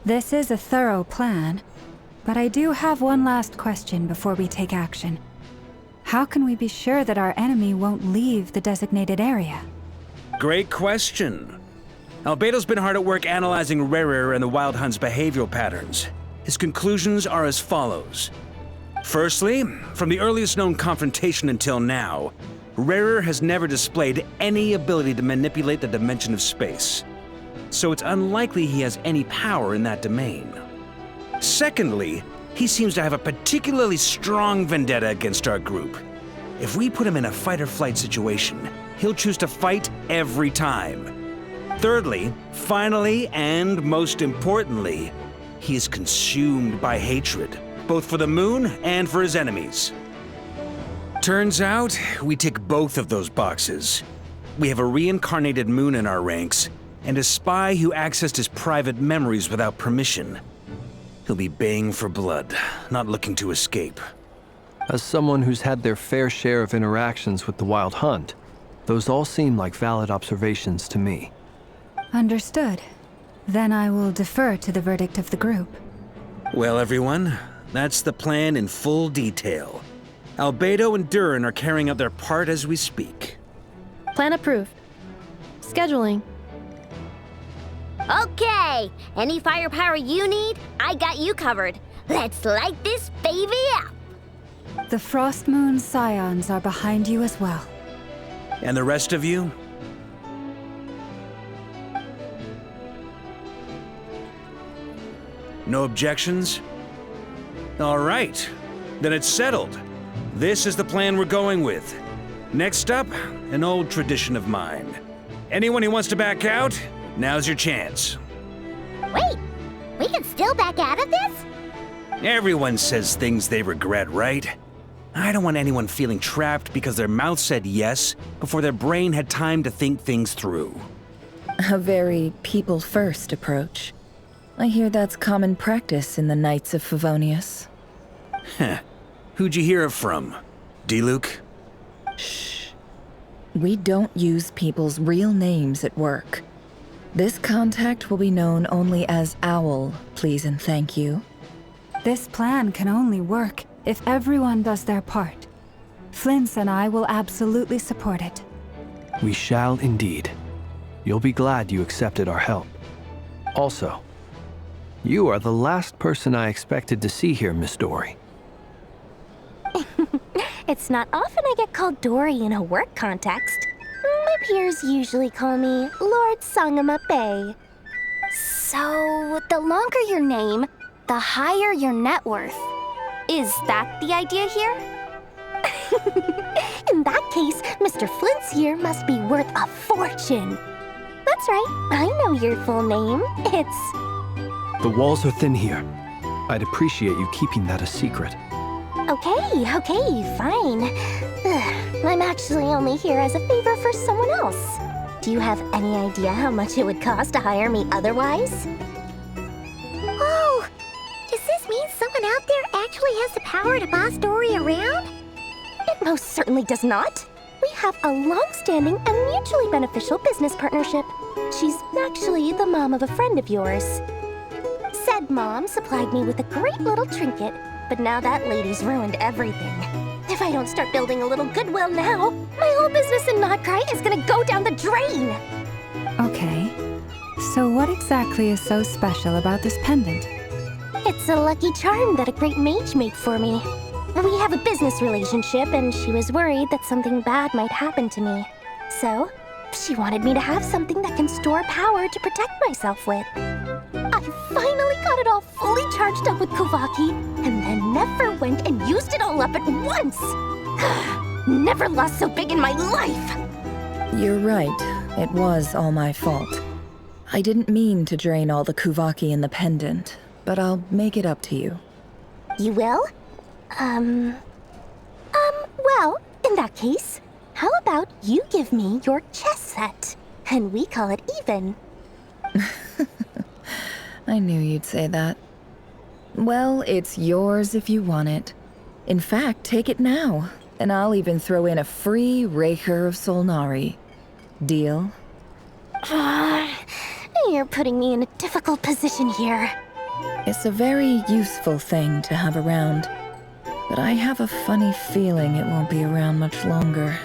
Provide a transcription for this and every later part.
This is a thorough plan, but I do have one last question before we take action. How can we be sure that our enemy won't leave the designated area? Great question. Albedo's been hard at work analyzing Rerir and the Wild Hunt's behavioral patterns. His conclusions are as follows. Firstly, from the earliest known confrontation until now, Rerir has never displayed any ability to manipulate the dimension of space. So it's unlikely he has any power in that domain. Secondly, he seems to have a particularly strong vendetta against our group. If we put him in a fight-or-flight situation, he'll choose to fight every time. Thirdly, finally, and most importantly, he is consumed by hatred, both for the moon and for his enemies. Turns out, we tick both of those boxes. We have a reincarnated moon in our ranks, and a spy who accessed his private memories without permission. He'll be baying for blood, not looking to escape. As someone who's had their fair share of interactions with the Wild Hunt, those all seem like valid observations to me. Understood. Then I will defer to the verdict of the group. Well, everyone, that's the plan in full detail. Albedo and Durin are carrying out their part as we speak. Plan approved. Scheduling. Okay, any firepower you need, I got you covered. Let's light this baby up. The Frost Moon Scions are behind you as well. And the rest of you? No objections? All right, then it's settled. This is the plan we're going with. Next up, an old tradition of mine. Anyone who wants to back out, now's your chance. Wait, we can still back out of this? Everyone says things they regret, right? I don't want anyone feeling trapped because their mouth said yes before their brain had time to think things through. A very people-first approach. I hear that's common practice in the Knights of Favonius. Heh. Who'd you hear it from? D-Luke? Shh. We don't use people's real names at work. This contact will be known only as Owl, please and thank you. This plan can only work if everyone does their part. Flint's and I will absolutely support it. We shall indeed. You'll be glad you accepted our help. Also, you are the last person I expected to see here, Miss Dory. It's not often I get called Dory in a work context. My peers usually call me Lord Sangamabe. So, the longer your name, the higher your net worth. Is that the idea here? In that case, Mr. Flint's here must be worth a fortune. That's right, I know your full name. It's... The walls are thin here. I'd appreciate you keeping that a secret. Okay, fine. I'm actually only here as a favor for someone else. Do you have any idea how much it would cost to hire me otherwise? Oh, does this mean someone out there actually has the power to boss Dory around? It most certainly does not. We have a long-standing and mutually beneficial business partnership. She's actually the mom of a friend of yours. Said mom supplied me with a great little trinket, but now that lady's ruined everything. If I don't start building a little goodwill now, my whole business in Notcry is gonna go down the drain! Okay. So what exactly is so special about this pendant? It's a lucky charm that a great mage made for me. We have a business relationship, and she was worried that something bad might happen to me. So, she wanted me to have something that can store power to protect myself with. I finally got it all fully charged up with Kovaki, and then never went and used it all up at once! Never lost so big in my life! You're right. It was all my fault. I didn't mean to drain all the Kuvaki in the pendant, but I'll make it up to you. You will? Well, in that case, how about you give me your chess set, and we call it even? I knew you'd say that. Well, it's yours if you want it. In fact, take it now, and I'll even throw in a free Rerir of Solnari. Deal? You're putting me in a difficult position here. It's a very useful thing to have around, but I have a funny feeling it won't be around much longer.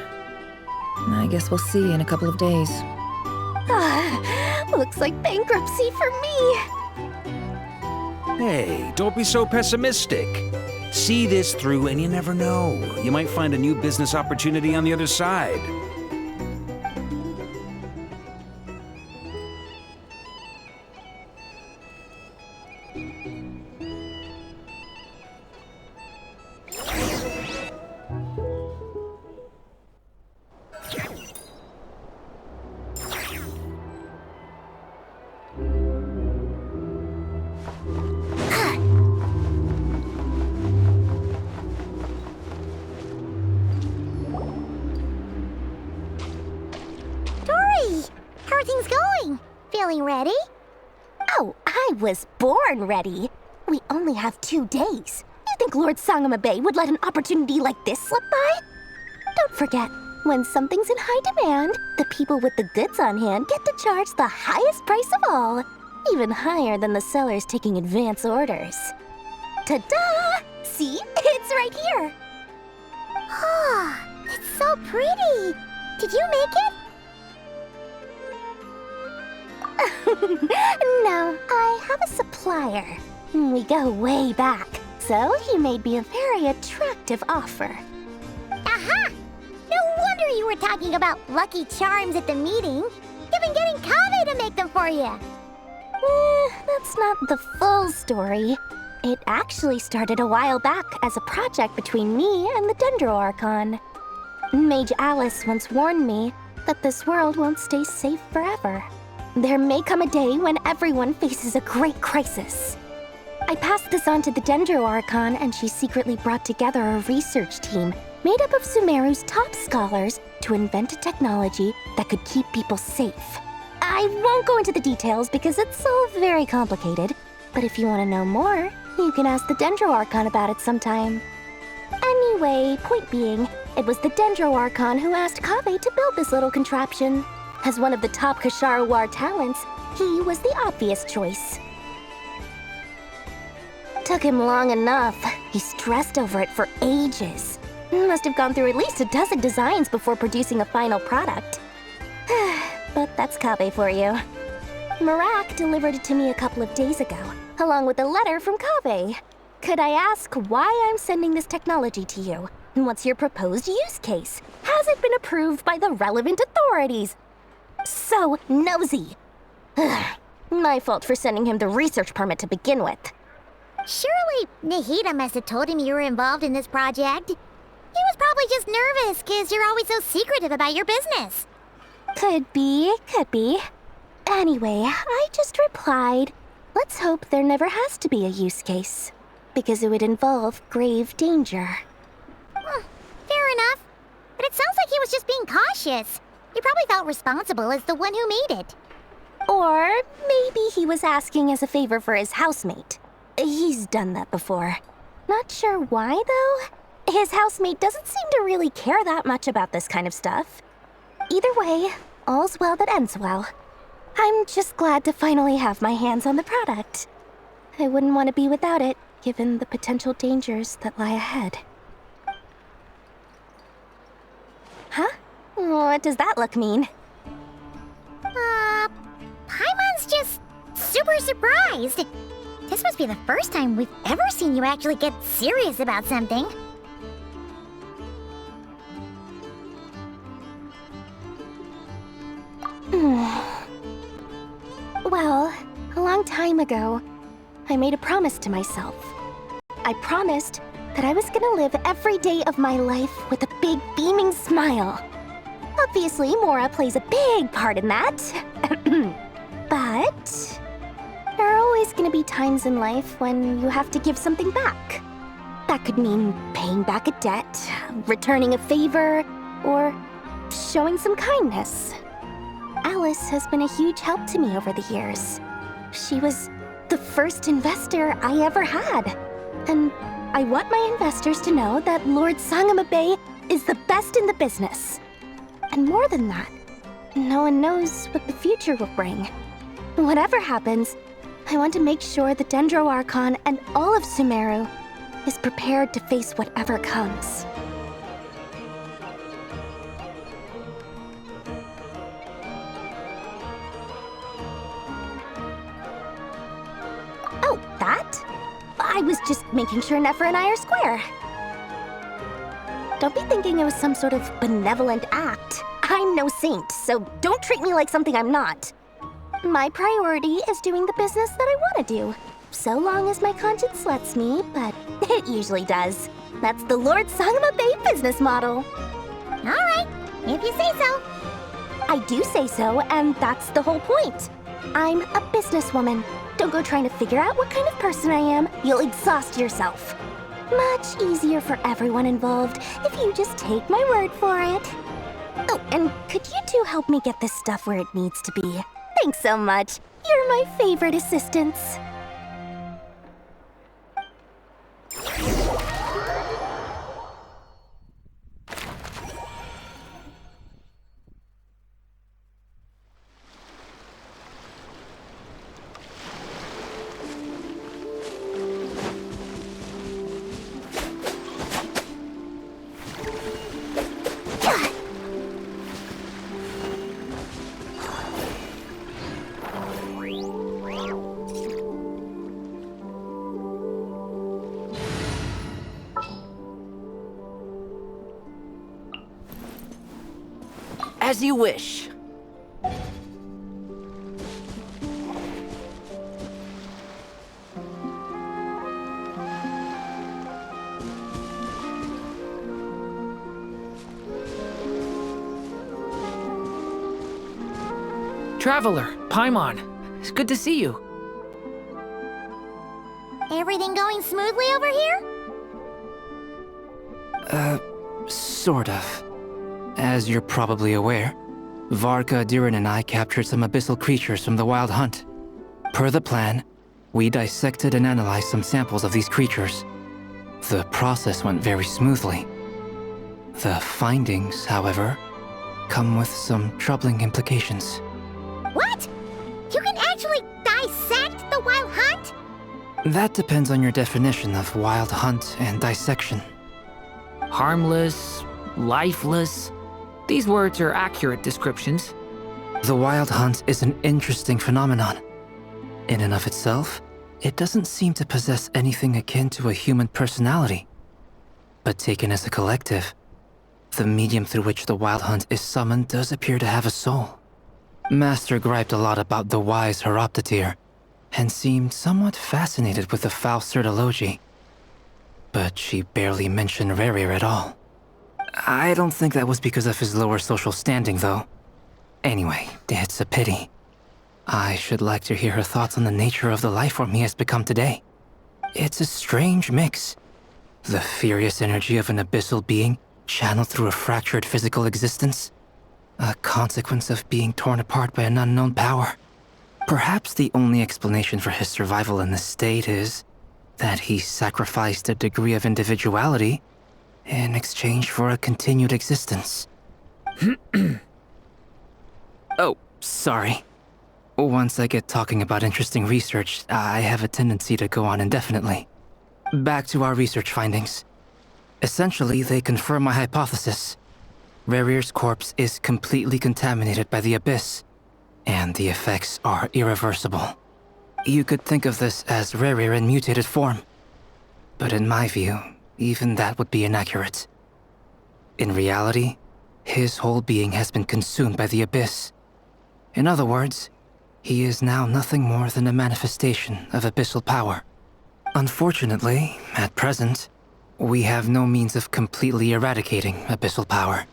I guess we'll see in a couple of days. Looks like bankruptcy for me. Hey, don't be so pessimistic. See this through and you never know. You might find a new business opportunity on the other side. How are things going? Feeling ready? Oh, I was born ready. We only have 2 days. You think Lord Sangamabe would let an opportunity like this slip by? Don't forget, when something's in high demand, the people with the goods on hand get to charge the highest price of all, even higher than the sellers taking advance orders. Ta-da! See? It's right here. Oh, it's so pretty. Did you make it? No, I have a supplier. We go way back, so he made me a very attractive offer. Aha! No wonder you were talking about Lucky Charms at the meeting. You've been getting Kave to make them for you. That's not the full story. It actually started a while back as a project between me and the Dendro Archon. Mage Alice once warned me that this world won't stay safe forever. There may come a day when everyone faces a great crisis. I passed this on to the Dendro Archon, and she secretly brought together a research team made up of Sumeru's top scholars to invent a technology that could keep people safe. I won't go into the details because it's all very complicated, but if you want to know more, you can ask the Dendro Archon about it sometime. Anyway, point being, it was the Dendro Archon who asked Kave to build this little contraption. As one of the top Kasharu War talents, he was the obvious choice. Took him long enough. He stressed over it for ages. Must have gone through at least a dozen designs before producing a final product. But that's Kave for you. Marak delivered it to me a couple of days ago, along with a letter from Kave. Could I ask why I'm sending this technology to you? And what's your proposed use case? Has it been approved by the relevant authorities? So nosy. My fault for sending him the research permit to begin with. Surely Nahida must have told him you were involved in this project. He was probably just nervous because you're always so secretive about your business. Could be. Anyway, I just replied, let's hope there never has to be a use case, because it would involve grave danger. Fair enough. But it sounds like he was just being cautious. He probably felt responsible as the one who made it. Or maybe he was asking as a favor for his housemate. He's done that before. Not sure why, though. His housemate doesn't seem to really care that much about this kind of stuff. Either way, all's well that ends well. I'm just glad to finally have my hands on the product. I wouldn't want to be without it, given the potential dangers that lie ahead. Huh? What does that look mean? Paimon's just super surprised. This must be the first time we've ever seen you actually get serious about something. Well, a long time ago, I made a promise to myself. I promised that I was gonna live every day of my life with a big beaming smile. Obviously, Mora plays a big part in that. But there are always gonna be times in life when you have to give something back. That could mean paying back a debt, returning a favor, or showing some kindness. Alice has been a huge help to me over the years. She was the first investor I ever had. And I want my investors to know that Lord Sangamabe is the best in the business. And more than that, no one knows what the future will bring. Whatever happens, I want to make sure the Dendro Archon and all of Sumeru is prepared to face whatever comes. Oh, that? I was just making sure Nefer and I are square. Don't be thinking it was some sort of benevolent act. I'm no saint, so don't treat me like something I'm not. My priority is doing the business that I want to do. So long as my conscience lets me, but it usually does. That's the Lord Sangama Bay business model. Alright, if you say so. I do say so, and that's the whole point. I'm a businesswoman. Don't go trying to figure out what kind of person I am. You'll exhaust yourself. Much easier for everyone involved if you just take my word for it. Oh, and could you two help me get this stuff where it needs to be? Thanks so much. You're my favorite assistants. As you wish. Traveler, Paimon, it's good to see you. Everything going smoothly over here? Sort of. As you're probably aware, Varka, Diren, and I captured some abyssal creatures from the Wild Hunt. Per the plan, we dissected and analyzed some samples of these creatures. The process went very smoothly. The findings, however, come with some troubling implications. What? You can actually dissect the Wild Hunt? That depends on your definition of Wild Hunt and dissection. Harmless, lifeless. These words are accurate descriptions. The Wild Hunt is an interesting phenomenon. In and of itself, it doesn't seem to possess anything akin to a human personality. But taken as a collective, the medium through which the Wild Hunt is summoned does appear to have a soul. Master griped a lot about the wise Horoptatyr, and seemed somewhat fascinated with the foul Certology. But she barely mentioned Rerir at all. I don't think that was because of his lower social standing, though. Anyway, it's a pity. I should like to hear her thoughts on the nature of the lifeform he has become today. It's a strange mix. The furious energy of an abyssal being channeled through a fractured physical existence. A consequence of being torn apart by an unknown power. Perhaps the only explanation for his survival in this state is that he sacrificed a degree of individuality in exchange for a continued existence. Oh, sorry. Once I get talking about interesting research, I have a tendency to go on indefinitely. Back to our research findings. Essentially, they confirm my hypothesis. Rerir's corpse is completely contaminated by the Abyss, and the effects are irreversible. You could think of this as Rerir in mutated form. But in my view, even that would be inaccurate. In reality, his whole being has been consumed by the Abyss. In other words, he is now nothing more than a manifestation of abyssal power. Unfortunately, at present, we have no means of completely eradicating abyssal power.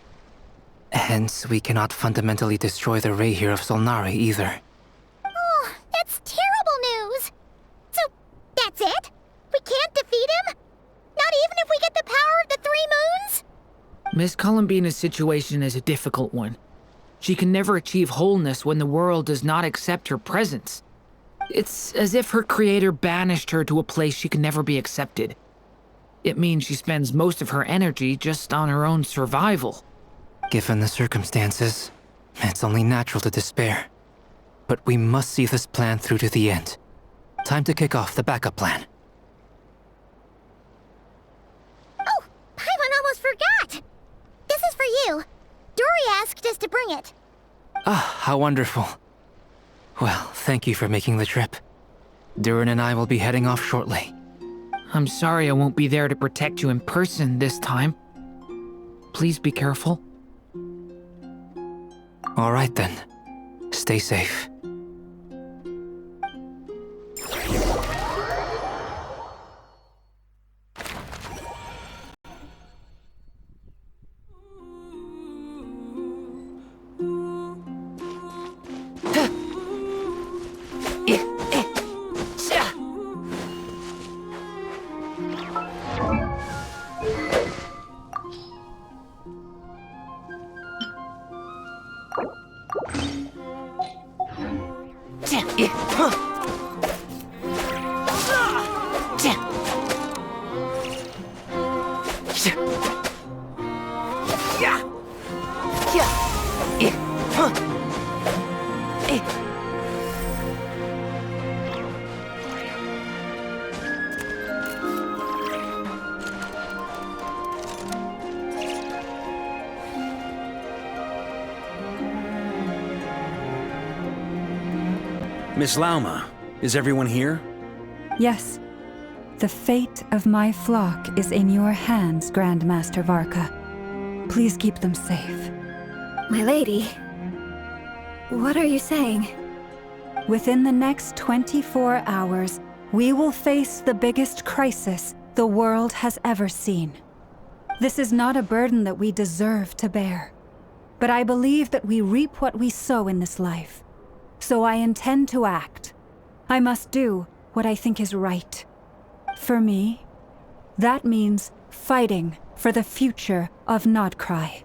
Hence, we cannot fundamentally destroy the Rerir of Solnari either. Oh, that's terrible news! So, that's it? We can't defeat him? Not even if we get the power of the Three Moons? Miss Columbina's situation is a difficult one. She can never achieve wholeness when the world does not accept her presence. It's as if her creator banished her to a place she can never be accepted. It means she spends most of her energy just on her own survival. Given the circumstances, it's only natural to despair. But we must see this plan through to the end. Time to kick off the backup plan. Oh, Paimon almost forgot! This is for you. Dory asked us to bring it. Ah, how wonderful. Well, thank you for making the trip. Durin and I will be heading off shortly. I'm sorry I won't be there to protect you in person this time. Please be careful. All right then. Stay safe. Miss Lauma, is everyone here? Yes. The fate of my flock is in your hands, Grandmaster Varka. Please keep them safe. My lady, what are you saying? Within the next 24 hours, we will face the biggest crisis the world has ever seen. This is not a burden that we deserve to bear, but I believe that we reap what we sow in this life. So I intend to act. I must do what I think is right. For me, that means fighting for the future of Nodcry.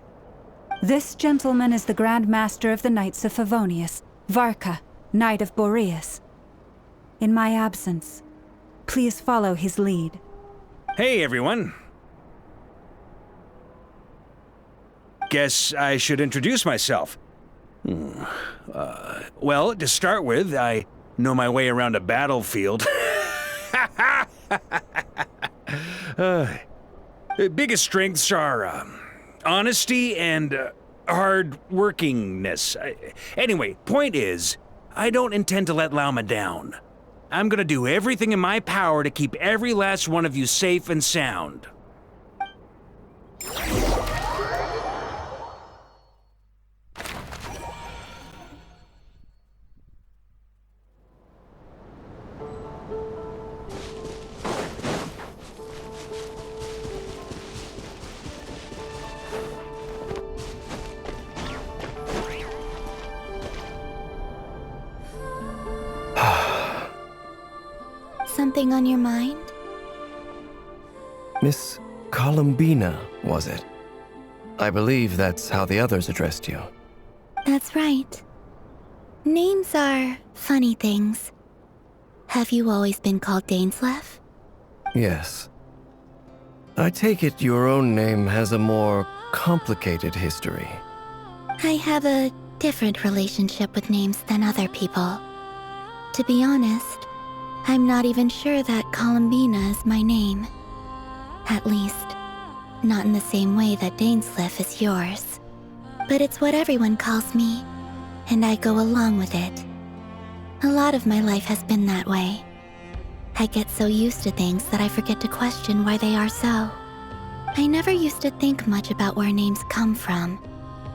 This gentleman is the Grand Master of the Knights of Favonius, Varka, Knight of Boreas. In my absence, please follow his lead. Hey, everyone. Guess I should introduce myself. Well, to start with, I know my way around a battlefield. Biggest strengths are honesty and hard-workingness. Anyway, point is, I don't intend to let Lauma down. I'm gonna do everything in my power to keep every last one of you safe and sound. Something on your mind? Miss Columbina, was it? I believe that's how the others addressed you. That's right. Names are funny things. Have you always been called Dainsleif? Yes. I take it your own name has a more complicated history. I have a different relationship with names than other people. To be honest, I'm not even sure that Columbina is my name. At least, not in the same way that Dainsleif is yours. But it's what everyone calls me, and I go along with it. A lot of my life has been that way. I get so used to things that I forget to question why they are so. I never used to think much about where names come from,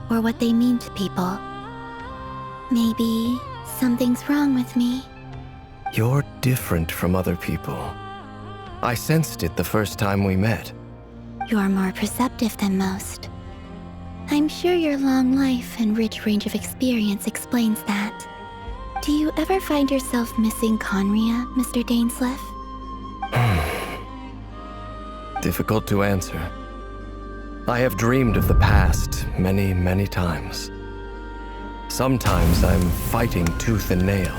or what they mean to people. Maybe something's wrong with me. You're different from other people. I sensed it the first time we met. You're more perceptive than most. I'm sure your long life and rich range of experience explains that. Do you ever find yourself missing Conria, Mr. Dainsleif? Difficult to answer. I have dreamed of the past many, many times. Sometimes I'm fighting tooth and nail.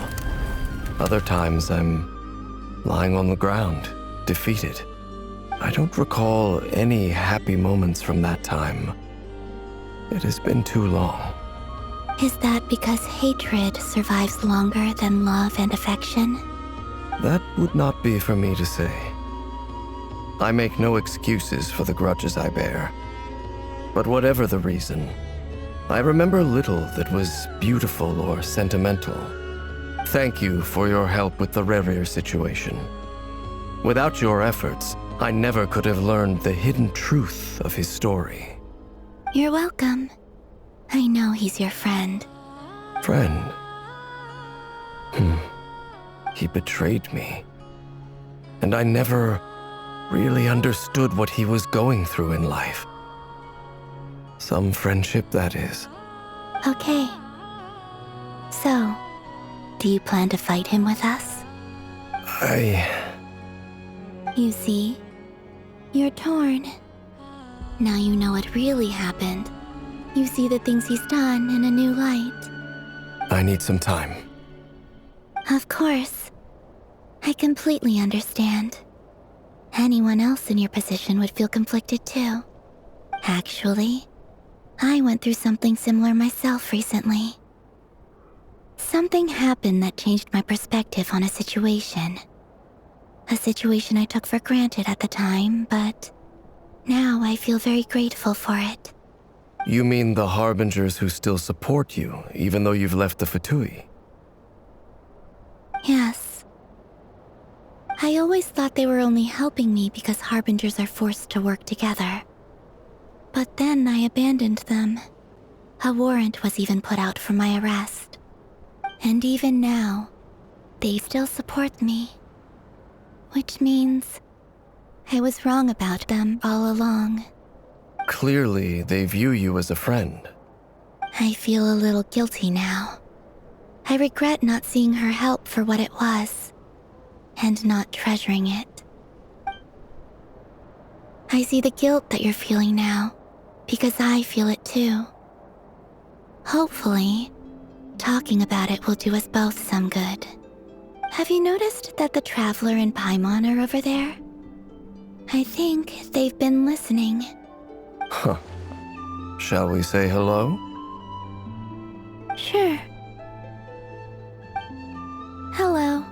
Other times I'm lying on the ground, defeated. I don't recall any happy moments from that time. It has been too long. Is that because hatred survives longer than love and affection? That would not be for me to say. I make no excuses for the grudges I bear. But whatever the reason, I remember little that was beautiful or sentimental. Thank you for your help with the Rerir situation. Without your efforts, I never could have learned the hidden truth of his story. You're welcome. I know he's your friend. Friend? He betrayed me. And I never really understood what he was going through in life. Some friendship, that is. Okay. So, do you plan to fight him with us? You see, you're torn. Now you know what really happened. You see the things he's done in a new light. I need some time. Of course. I completely understand. Anyone else in your position would feel conflicted too. Actually, I went through something similar myself recently. Something happened that changed my perspective on a situation. A situation I took for granted at the time, but now I feel very grateful for it. You mean the Harbingers who still support you, even though you've left the Fatui? Yes. I always thought they were only helping me because Harbingers are forced to work together. But then I abandoned them. A warrant was even put out for my arrest. And even now, they still support me. Which means I was wrong about them all along. Clearly, they view you as a friend. I feel a little guilty now. I regret not seeing her help for what it was, and not treasuring it. I see the guilt that you're feeling now, because I feel it too. Hopefully, talking about it will do us both some good. Have you noticed that the Traveler and Paimon are over there? I think they've been listening. Huh. Shall we say hello? Sure. Hello.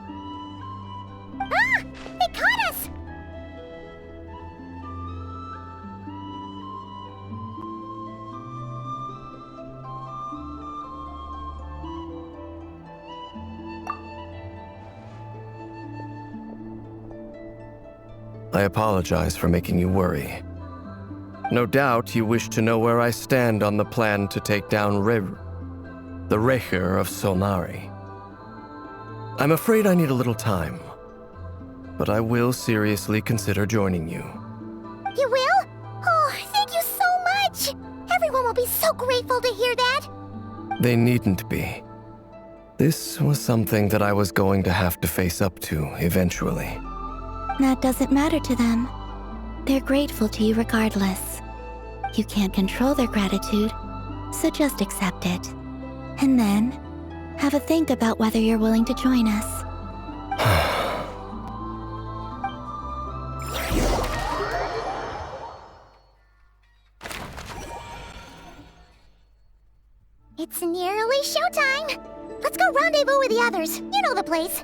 Ah! They caught us! I apologize for making you worry. No doubt you wish to know where I stand on the plan to take down Rerir, the Rerir of Solnari. I'm afraid I need a little time, but I will seriously consider joining you. You will? Oh, thank you so much! Everyone will be so grateful to hear that! They needn't be. This was something that I was going to have to face up to eventually. That doesn't matter to them. They're grateful to you regardless. You can't control their gratitude, so just accept it. And then, have a think about whether you're willing to join us. It's nearly showtime! Let's go rendezvous with the others. You know the place.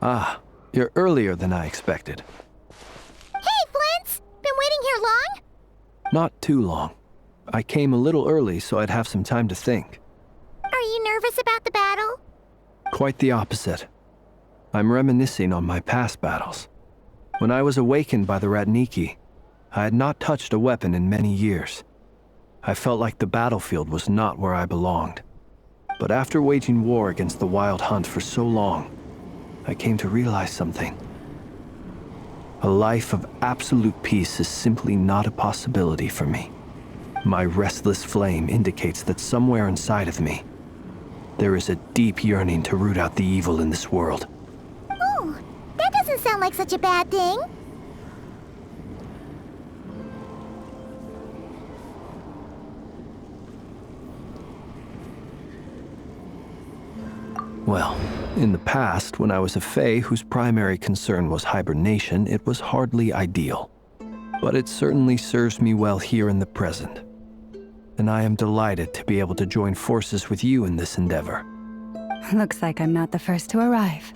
Ah, you're earlier than I expected. Hey, Flint's! Been waiting here long? Not too long. I came a little early so I'd have some time to think. Are you nervous about the battle? Quite the opposite. I'm reminiscing on my past battles. When I was awakened by the Ratniki, I had not touched a weapon in many years. I felt like the battlefield was not where I belonged. But after waging war against the Wild Hunt for so long, I came to realize something. A life of absolute peace is simply not a possibility for me. My restless flame indicates that somewhere inside of me, there is a deep yearning to root out the evil in this world. Ooh, that doesn't sound like such a bad thing. Well, in the past, when I was a Fae whose primary concern was hibernation, it was hardly ideal. But it certainly serves me well here in the present. And I am delighted to be able to join forces with you in this endeavor. Looks like I'm not the first to arrive.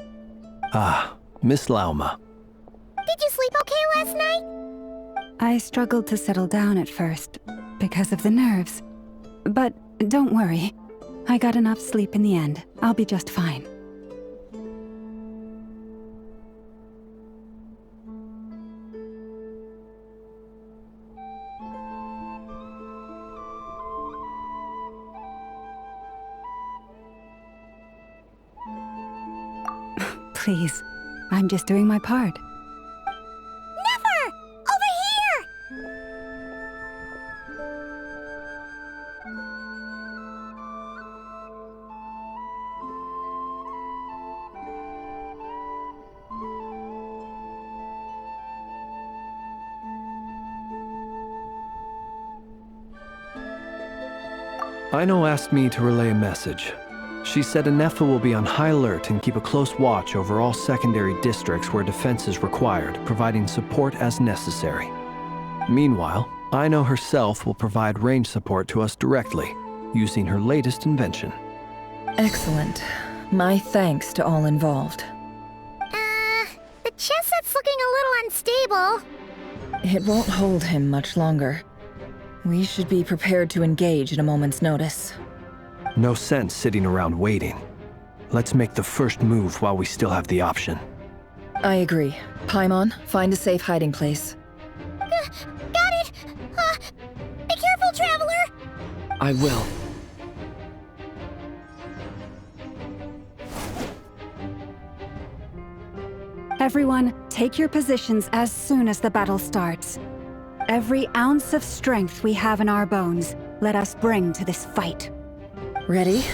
Ah, Miss Lauma. Did you sleep okay last night? I struggled to settle down at first, because of the nerves. But don't worry. I got enough sleep in the end. I'll be just fine. Please, I'm just doing my part. Never! Over here! Aino asked me to relay a message. She said Anefa will be on high alert and keep a close watch over all secondary districts where defense is required, providing support as necessary. Meanwhile, Aino herself will provide range support to us directly, using her latest invention. Excellent. My thanks to all involved. The chess set's looking a little unstable. It won't hold him much longer. We should be prepared to engage at a moment's notice. No sense sitting around waiting. Let's make the first move while we still have the option. I agree. Paimon, find a safe hiding place. Got it! Be careful, Traveler! I will. Everyone, take your positions as soon as the battle starts. Every ounce of strength we have in our bones, let us bring to this fight. Ready?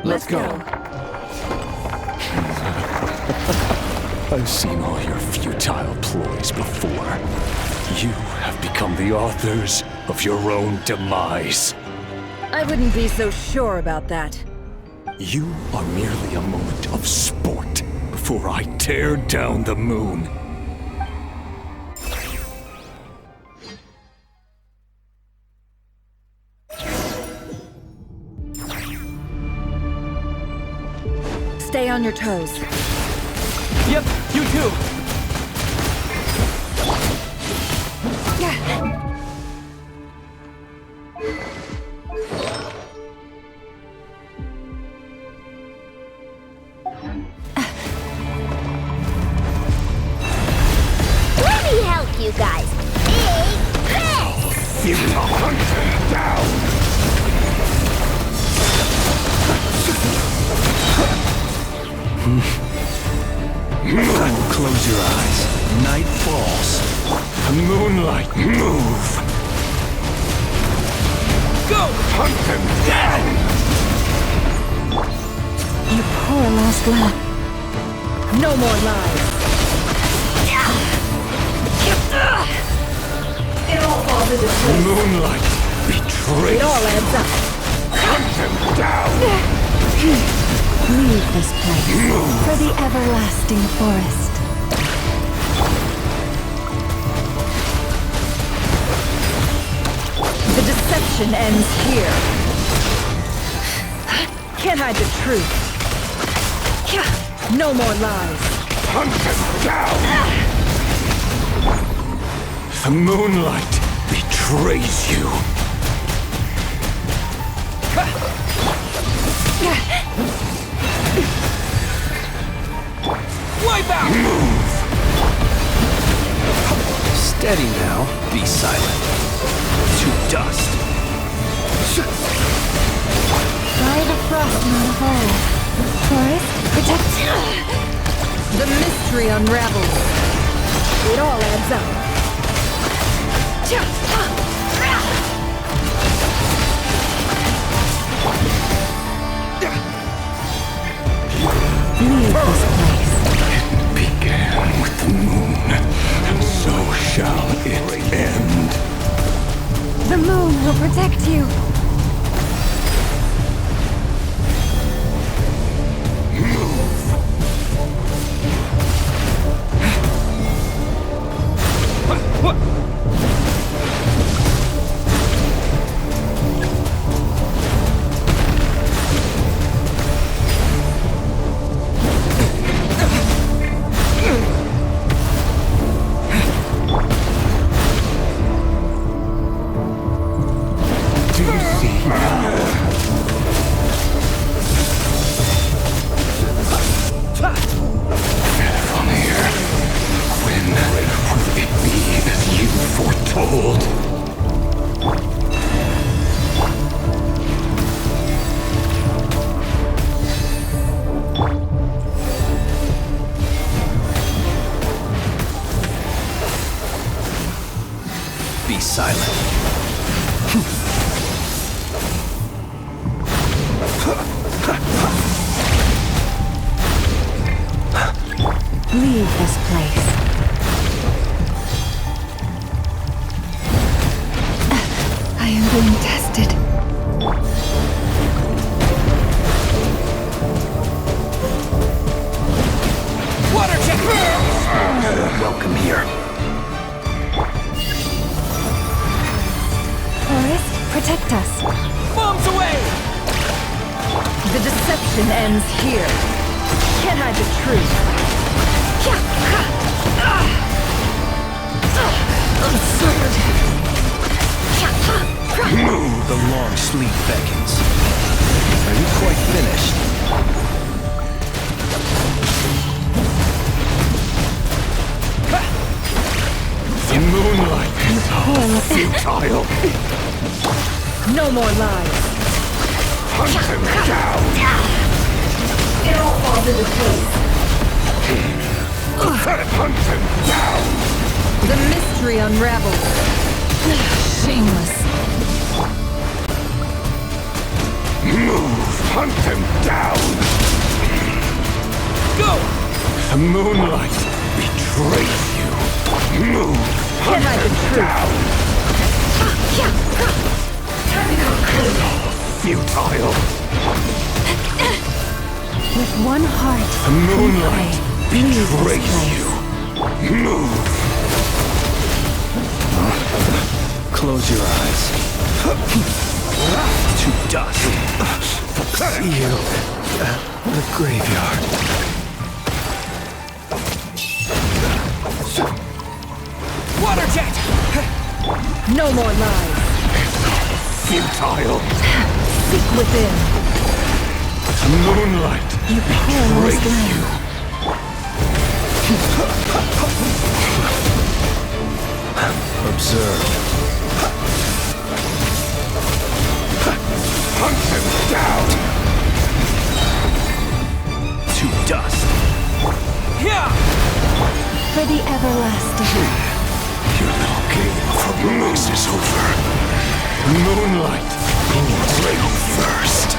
Let's go. I've seen all your futile ploys before. You have become the authors of your own demise. I wouldn't be so sure about that. You are merely a moment of sport before I tear down the moon. Stay on your toes. Yep, you too. Let me help you guys. Big Chris! You hunt them down! Close your eyes. Night falls. Moonlight, move! Go! Hunt them down! You poor lost lamb. No more lies. It all falls into place. Moonlight, betray! It all adds up. Hunt them down! Leave this place for the everlasting forest. The deception ends here. Can't hide the truth. No more lies. Hunt them down! The moonlight betrays you. Wipe out! Move! Steady now. Be silent. To dust. By the frost moon of old, forest protect. The mystery unravels. It all adds up. Leave this place. It began with the moon, and so shall it end. The moon will protect you. Faramir, when will it be as you foretold? Be silent. Leave this place. I am being tested. Water jet! Welcome here. Forest, protect us. Bombs away! The deception ends here. Can't hide the truth. Absurd. The long sleep beckons. Are you quite finished? The moonlight is futile. No more lies. Hunt him down. It all falls into place. Hunt him down. The mystery unravels. Shameless. Move. Hunt him down. Go! The moonlight betrays you. Move. Can't hide the truth. Down. Futile. With one heart, The moonlight leave this betrays place. you. Move. Close your eyes. To dust. See you at the graveyard. Water jet! No more lies. Futile. Seek within. The moonlight You perilous betrays land. you. Observe. Hunt him down. To dust. Yeah! For the everlasting. Your little game of heroics is over. Moonlight will play you first.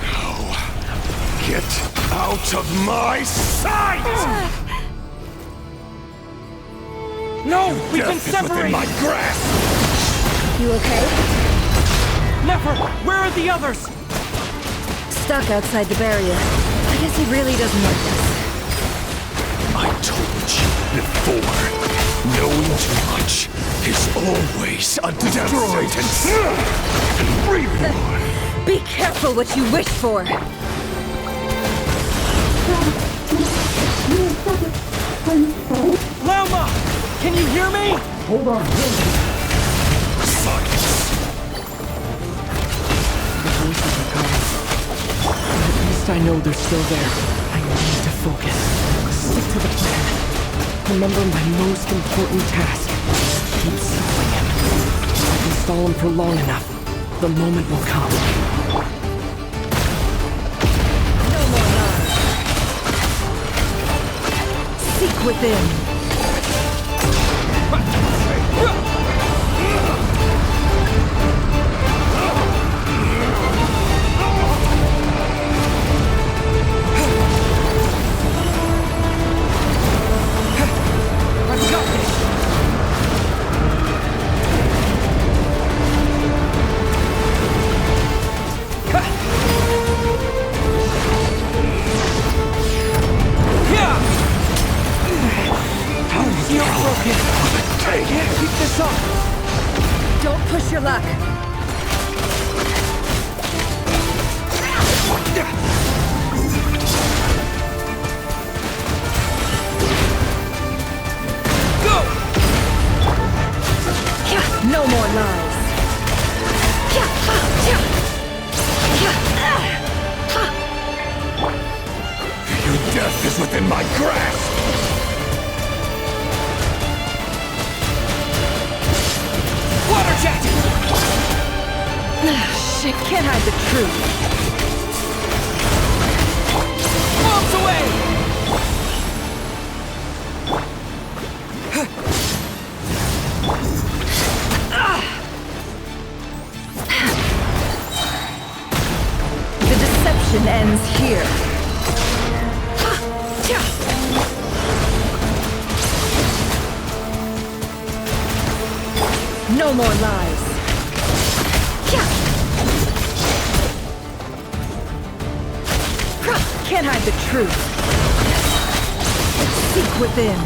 Now, get out of my sight! No! We've been Death is within separated! my grasp! You okay? Never! Where are the others? Stuck outside the barrier. I guess he really doesn't like us. I told you before. Knowing too much is always a death sentence. Rerir. Be careful what you wish for. Lama! Can you hear me? Hold on. Silence. The voices are gone. At least I know they're still there. I need to focus. Stick to the plan. Remember my most important task. Keep stalling him. If I can stall him for long enough, the moment will come. No more lies. Seek within. Don't push your luck. Go! lies. Your death is within my grasp! Water jet! Shit, can't hide the truth. Bombs away! The deception ends here. No more lies. Can't hide the truth. Seek within.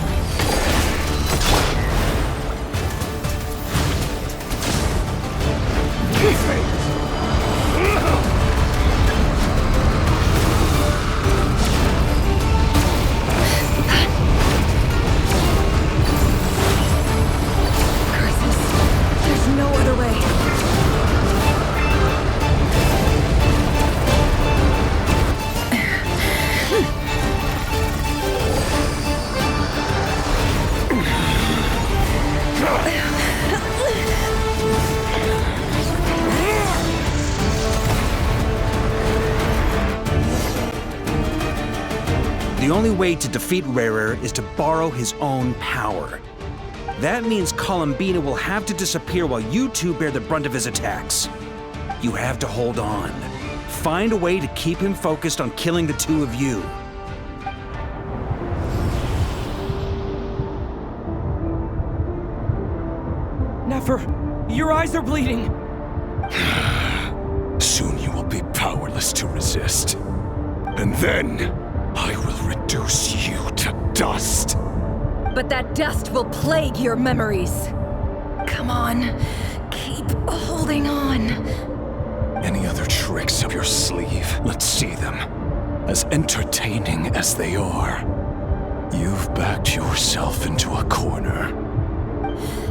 Curses. There's no other way. The only way to defeat Rerir is to borrow his own power. That means Columbina will have to disappear while you two bear the brunt of his attacks. You have to hold on. Find a way to keep him focused on killing the two of you. Nefer, your eyes are bleeding. Soon you will be powerless to resist. And then, I will reduce you to dust. But that dust will plague your memories. Come on, keep holding on. Any other tricks up your sleeve? Let's see them. As entertaining as they are, you've backed yourself into a corner.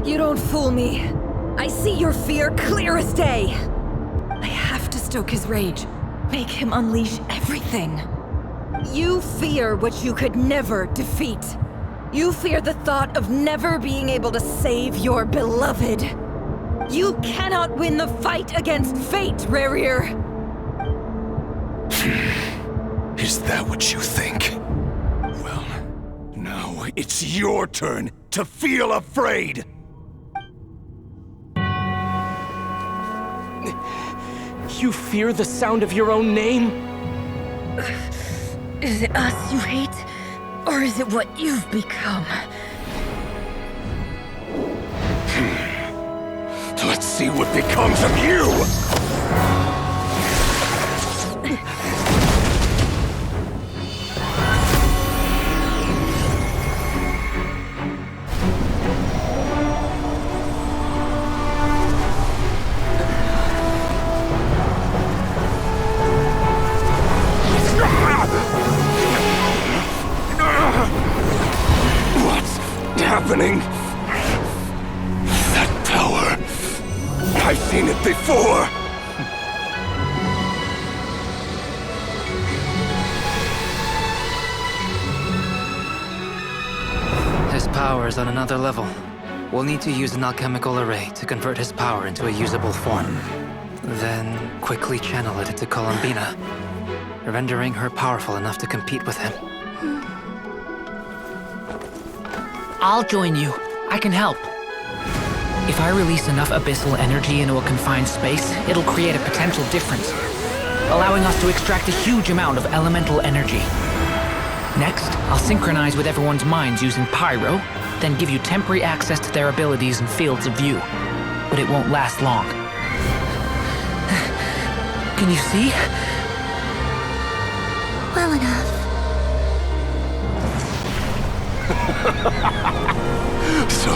You don't fool me. I see your fear clear as day. I have to stoke his rage. Make him unleash everything. You fear what you could never defeat. You fear the thought of never being able to save your beloved. You cannot win the fight against fate, Rerir. Is that what you think? Well, now it's your turn to feel afraid! You fear the sound of your own name? Is it us you hate? Or is it what you've become? Let's see what becomes of you! Happening? That power. I've seen it before. His power is on another level. We'll need to use an alchemical array to convert his power into a usable form. Then quickly channel it into Columbina, rendering her powerful enough to compete with him. I'll join you. I can help. If I release enough abyssal energy into a confined space, it'll create a potential difference, allowing us to extract a huge amount of elemental energy. Next, I'll synchronize with everyone's minds using Pyro, then give you temporary access to their abilities and fields of view. But it won't last long. Can you see? Well enough. So,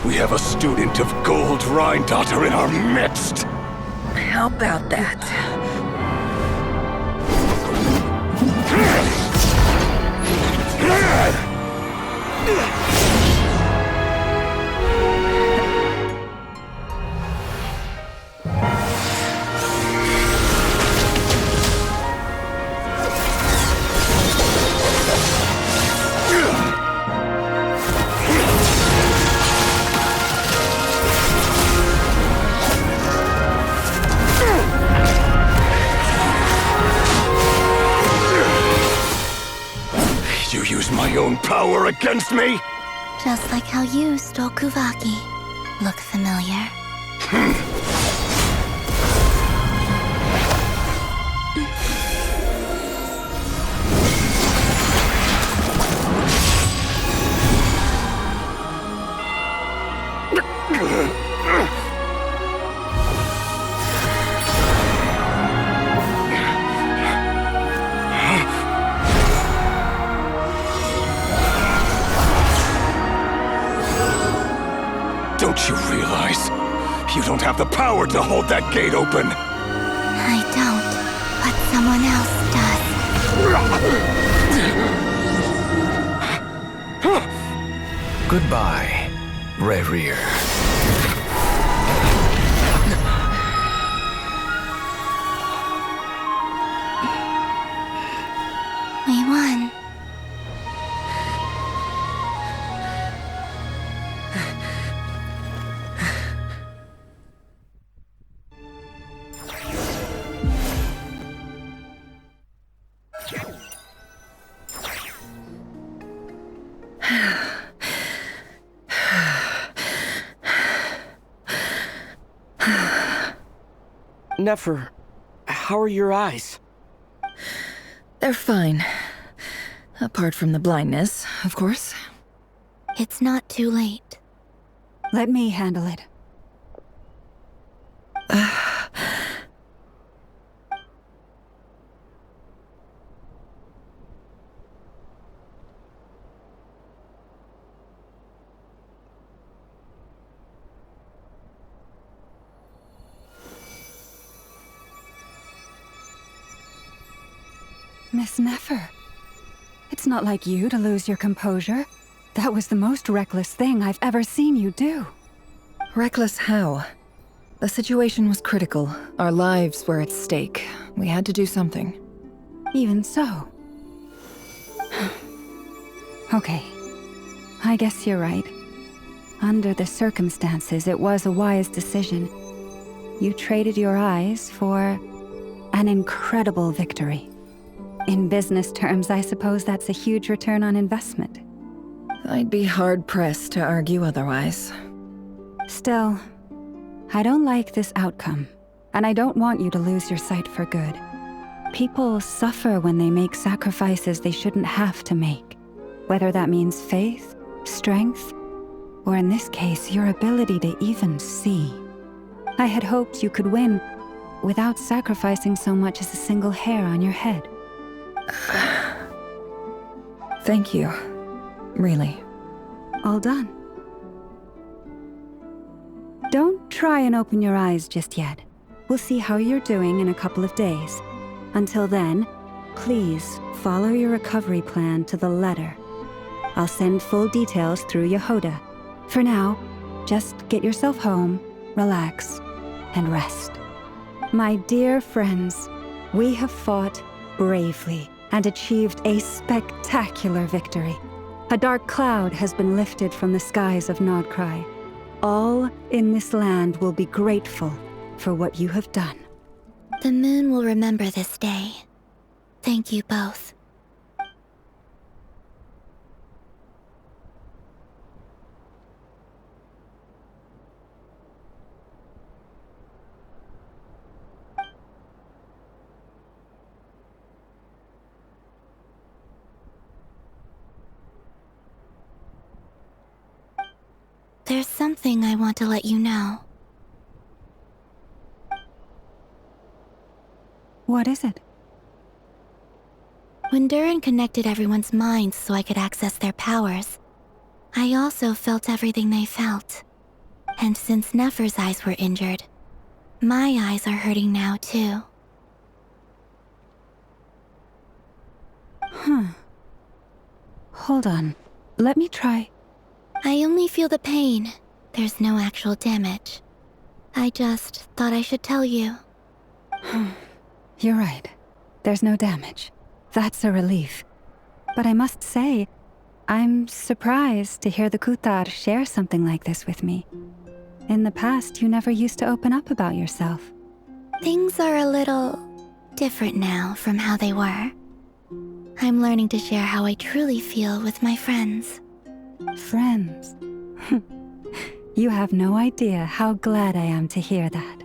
we have a student of Gold Rheindotter in our midst! How about that? power against me? Just like how you stole Kuvaki. Look familiar? Don't you realize? You don't have the power to hold that gate open! I don't, but someone else does. Goodbye, Rerir. We won. Nefer, how are your eyes? They're fine. Apart from the blindness, of course. It's not too late. Let me handle it. Miss Nefer, it's not like you to lose your composure. That was the most reckless thing I've ever seen you do. Reckless how? The situation was critical. Our lives were at stake. We had to do something. Even so. Okay. I guess you're right. Under the circumstances, it was a wise decision. You traded your eyes for an incredible victory. In business terms, I suppose that's a huge return on investment. I'd be hard-pressed to argue otherwise. Still, I don't like this outcome, and I don't want you to lose your sight for good. People suffer when they make sacrifices they shouldn't have to make, whether that means faith, strength, or in this case, your ability to even see. I had hoped you could win without sacrificing so much as a single hair on your head. Thank you. Really. All done. Don't try and open your eyes just yet. We'll see how you're doing in a couple of days. Until then, please follow your recovery plan to the letter. I'll send full details through Yehoda. For now, just get yourself home, relax, and rest. My dear friends, we have fought bravely and achieved a spectacular victory. A dark cloud has been lifted from the skies of Nodcry. All in this land will be grateful for what you have done. The moon will remember this day. Thank you both. There's something I want to let you know. What is it? When Durin connected everyone's minds so I could access their powers, I also felt everything they felt. And since Nefer's eyes were injured, my eyes are hurting now too. Hold on. Let me try. I only feel the pain. There's no actual damage. I just thought I should tell you. You're right. There's no damage. That's a relief. But I must say, I'm surprised to hear the Kutar share something like this with me. In the past, you never used to open up about yourself. Things are a little different now from how they were. I'm learning to share how I truly feel with my friends. Friends? You have no idea how glad I am to hear that.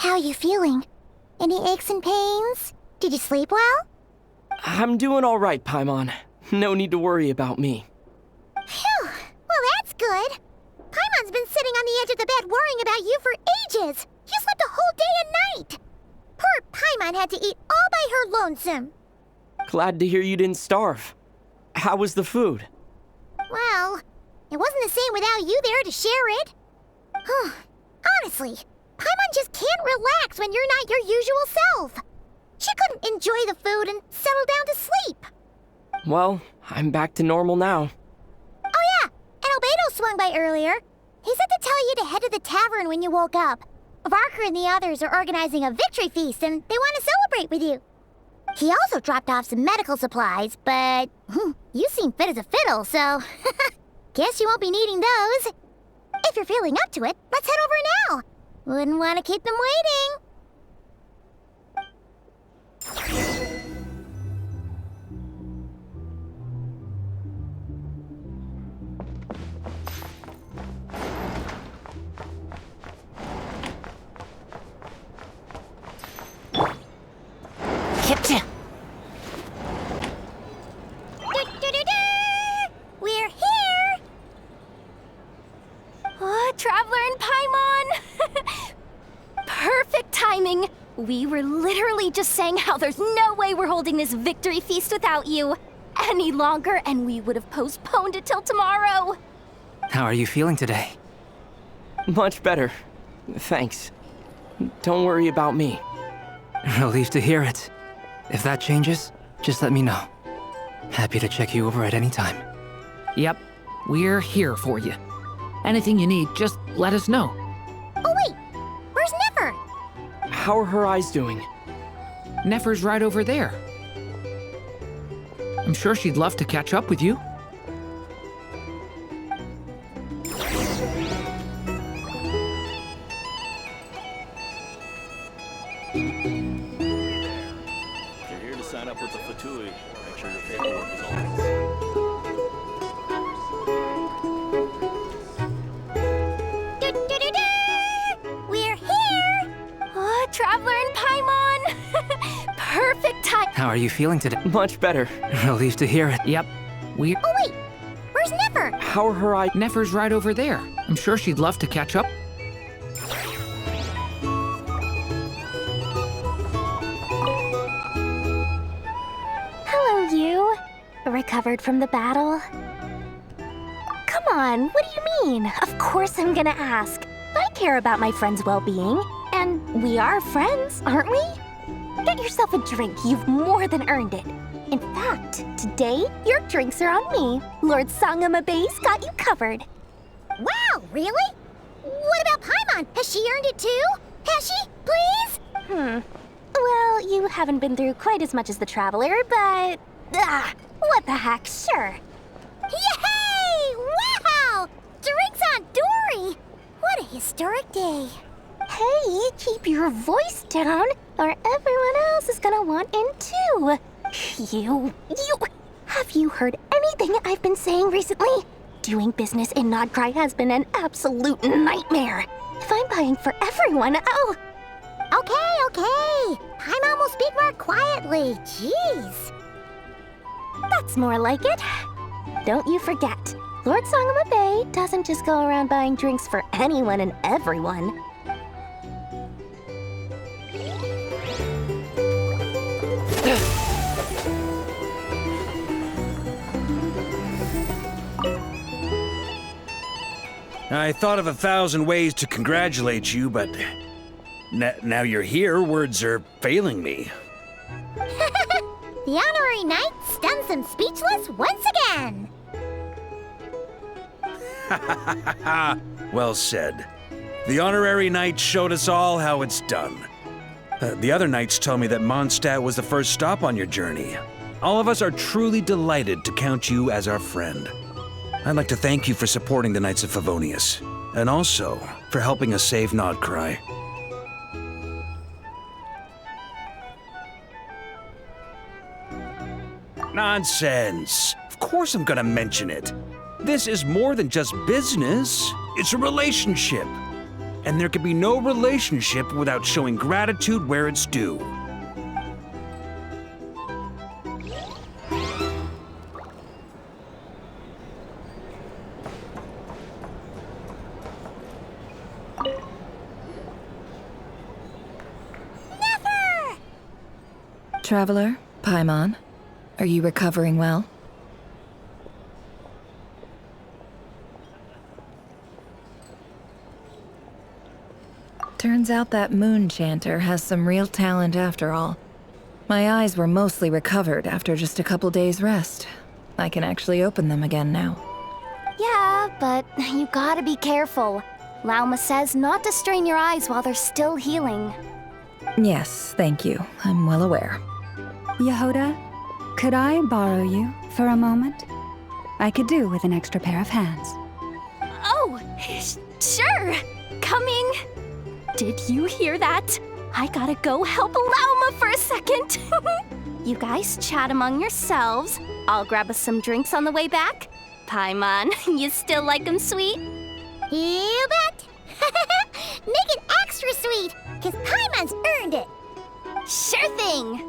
How are you feeling? Any aches and pains? Did you sleep well? I'm doing all right, Paimon. No need to worry about me. Phew! Well, that's good. Paimon's been sitting on the edge of the bed worrying about you for ages. You slept a whole day and night. Poor Paimon had to eat all by her lonesome. Glad to hear you didn't starve. How was the food? Well, it wasn't the same without you there to share it. Honestly, Paimon just can't relax when you're not your usual self. She couldn't enjoy the food and settle down to sleep. Well, I'm back to normal now. Oh yeah, and Albedo swung by earlier. He said to tell you to head to the tavern when you woke up. Varker and the others are organizing a victory feast and they want to celebrate with you. He also dropped off some medical supplies, but you seem fit as a fiddle, so guess you won't be needing those. If you're feeling up to it, let's head over now. Wouldn't want to keep them waiting. We're here! Oh, Traveler and Paimon! Perfect timing! We were literally just saying how there's no way we're holding this victory feast without you any longer, and we would have postponed it till tomorrow. How are you feeling today? Much better. Thanks. Don't worry about me. Relieved to hear it. If that changes, just let me know. Happy to check you over at any time. Yep, we're here for you. Anything you need, just let us know. Oh wait, where's Nefer? How are her eyes doing? Nefer's right over there. I'm sure she'd love to catch up with you. You're here to sign up with the Fatui. Make sure your paperwork is all. We're here! Oh, Traveler and Paimon! Perfect time. How are you feeling today? Much better. Relieved to hear it. Yep, we're... Oh wait, where's Nefer? How are her eyes? Nefer's right over there. I'm sure she'd love to catch up. Hello, you. Recovered from the battle? Come on, what do you mean? Of course I'm gonna ask. I care about my friend's well-being. And we are friends, aren't we? Get yourself a drink, you've more than earned it. In fact, today, your drinks are on me. Lord Sangama Base got you covered. Wow, really? What about Paimon? Has she earned it too? Has she? Please? Well, you haven't been through quite as much as the Traveler, but... what the heck, sure. Yay! Wow! Drinks on Dory! What a historic day. Hey, keep your voice down, or everyone else is gonna want in too. You... Have you heard anything I've been saying recently? Doing business in Nodcry has been an absolute nightmare. If I'm buying for everyone, oh... Okay. Paimon will speak more quietly. Jeez. That's more like it. Don't you forget, Lord Sangama Bay doesn't just go around buying drinks for anyone and everyone. I thought of 1,000 ways to congratulate you, but now you're here, words are failing me. The honorary knight stuns them speechless once again. Well said. The honorary knight showed us all how it's done. The other knights tell me that Mondstadt was the first stop on your journey. All of us are truly delighted to count you as our friend. I'd like to thank you for supporting the Knights of Favonius, and also for helping us save Nodcry. Nonsense! Of course I'm gonna mention it. This is more than just business. It's a relationship. And there can be no relationship without showing gratitude where it's due. Traveler, Paimon, are you recovering well? Turns out that moon chanter has some real talent after all. My eyes were mostly recovered after just a couple days' rest. I can actually open them again now. Yeah, but you gotta be careful. Lauma says not to strain your eyes while they're still healing. Yes, thank you. I'm well aware. Yehoda, could I borrow you for a moment? I could do with an extra pair of hands. Oh, sure. Coming. Did you hear that? I gotta go help Lauma for a second. You guys chat among yourselves. I'll grab us some drinks on the way back. Paimon, you still like 'em sweet? You bet. Make it extra sweet, cause Paimon's earned it. Sure thing.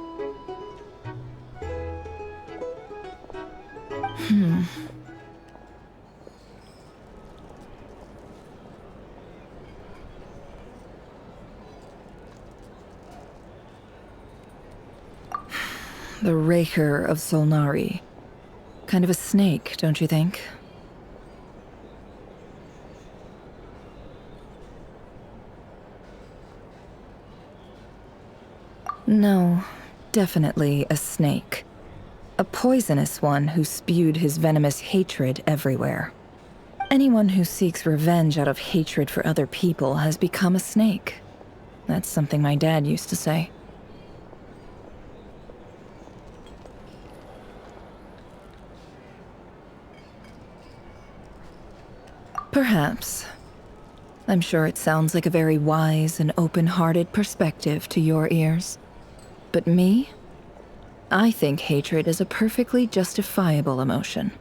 The Rerir of Solnari. Kind of a snake, don't you think? No, definitely a snake. A poisonous one who spewed his venomous hatred everywhere. Anyone who seeks revenge out of hatred for other people has become a snake. That's something my dad used to say. Perhaps. I'm sure it sounds like a very wise and open-hearted perspective to your ears. But me? I think hatred is a perfectly justifiable emotion.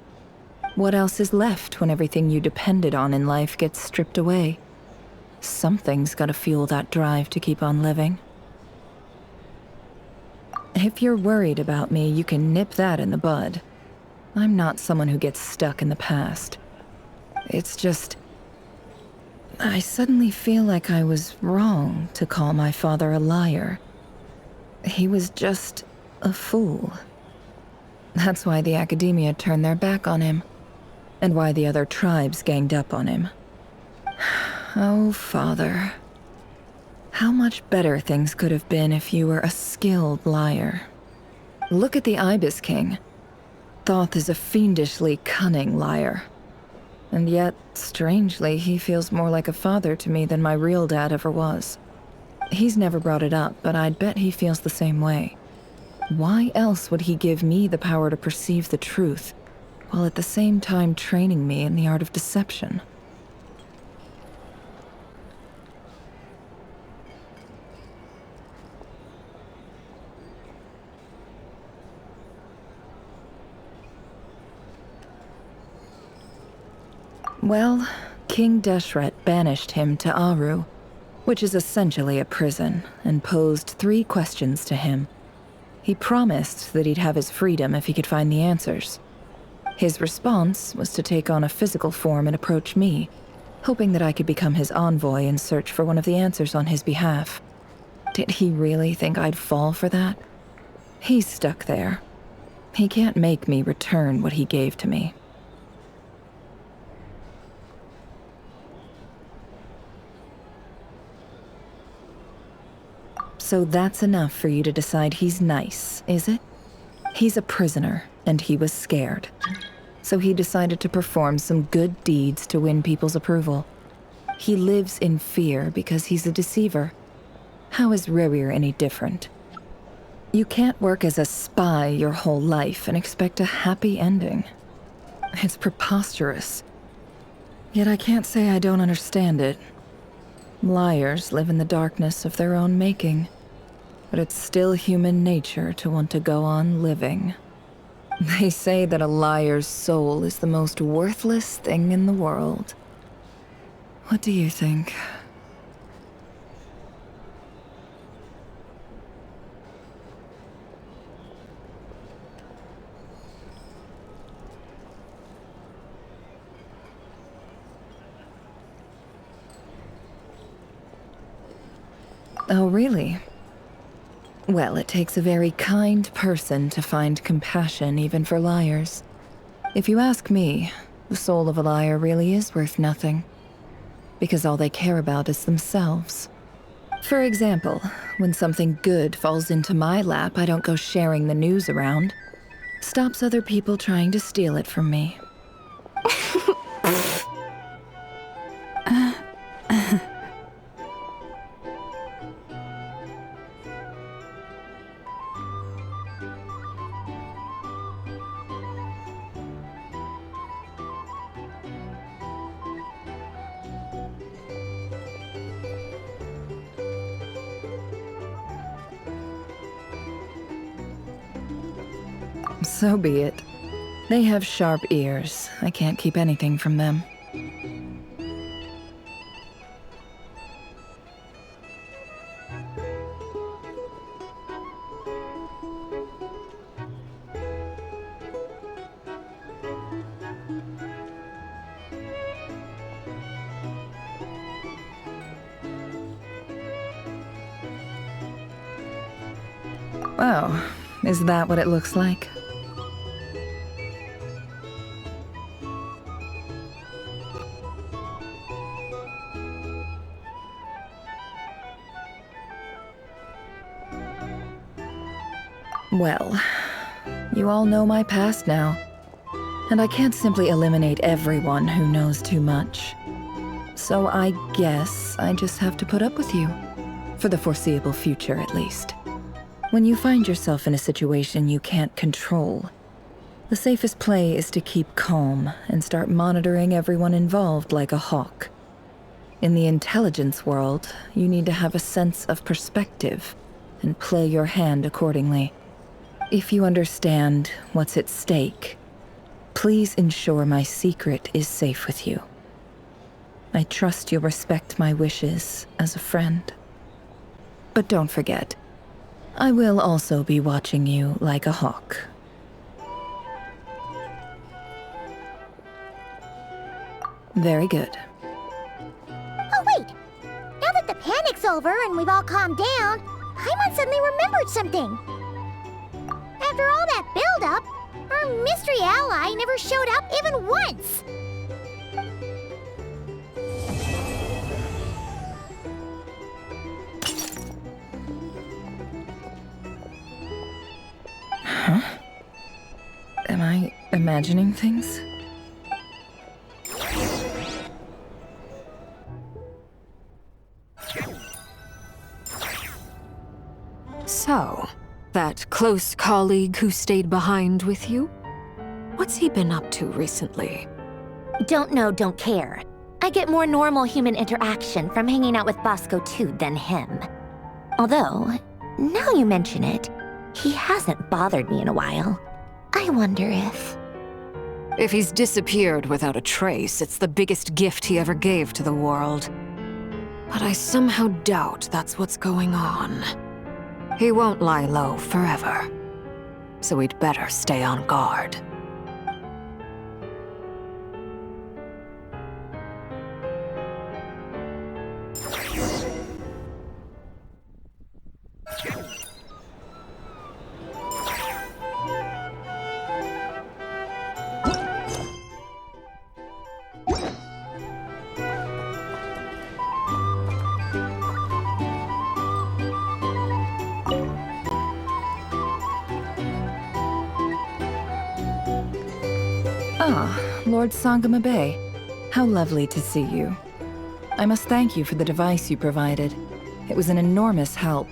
What else is left when everything you depended on in life gets stripped away? Something's gotta fuel that drive to keep on living. If you're worried about me, you can nip that in the bud. I'm not someone who gets stuck in the past. It's just... I suddenly feel like I was wrong to call my father a liar. He was just a fool. That's why the Academia turned their back on him, and why the other tribes ganged up on him. Oh, Father. How much better things could have been if you were a skilled liar. Look at the Ibis King. Thoth is a fiendishly cunning liar. And yet, strangely, he feels more like a father to me than my real dad ever was. He's never brought it up, but I'd bet he feels the same way. Why else would he give me the power to perceive the truth, while at the same time training me in the art of deception? Well, King Deshret banished him to Aru, which is essentially a prison, and posed 3 questions to him. He promised that he'd have his freedom if he could find the answers. His response was to take on a physical form and approach me, hoping that I could become his envoy and search for one of the answers on his behalf. Did he really think I'd fall for that? He's stuck there. He can't make me return what he gave to me. So that's enough for you to decide he's nice, is it? He's a prisoner, and he was scared. So he decided to perform some good deeds to win people's approval. He lives in fear because he's a deceiver. How is Rerir any different? You can't work as a spy your whole life and expect a happy ending. It's preposterous. Yet I can't say I don't understand it. Liars live in the darkness of their own making. But it's still human nature to want to go on living. They say that a liar's soul is the most worthless thing in the world. What do you think? Oh, really? Well, it takes a very kind person to find compassion even for liars. If you ask me, the soul of a liar really is worth nothing. Because all they care about is themselves. For example, when something good falls into my lap, I don't go sharing the news around. Stops other people trying to steal it from me. So be it. They have sharp ears. I can't keep anything from them. Oh, is that what it looks like? Well, you all know my past now, and I can't simply eliminate everyone who knows too much. So I guess I just have to put up with you, for the foreseeable future at least. When you find yourself in a situation you can't control, the safest play is to keep calm and start monitoring everyone involved like a hawk. In the intelligence world, you need to have a sense of perspective and play your hand accordingly. If you understand what's at stake, please ensure my secret is safe with you. I trust you'll respect my wishes as a friend. But don't forget, I will also be watching you like a hawk. Very good. Oh wait! Now that the panic's over and we've all calmed down, Paimon suddenly remembered something. After all that build-up, our mystery ally never showed up even once! Huh? Am I imagining things? So, that close colleague who stayed behind with you? What's he been up to recently? Don't know, don't care. I get more normal human interaction from hanging out with Bosco too than him. Although, now you mention it, he hasn't bothered me in a while. I wonder if... If he's disappeared without a trace, it's the biggest gift he ever gave to the world. But I somehow doubt that's what's going on. He won't lie low forever. So we'd better stay on guard. Ah, Lord Sangama Bay. How lovely to see you. I must thank you for the device you provided. It was an enormous help.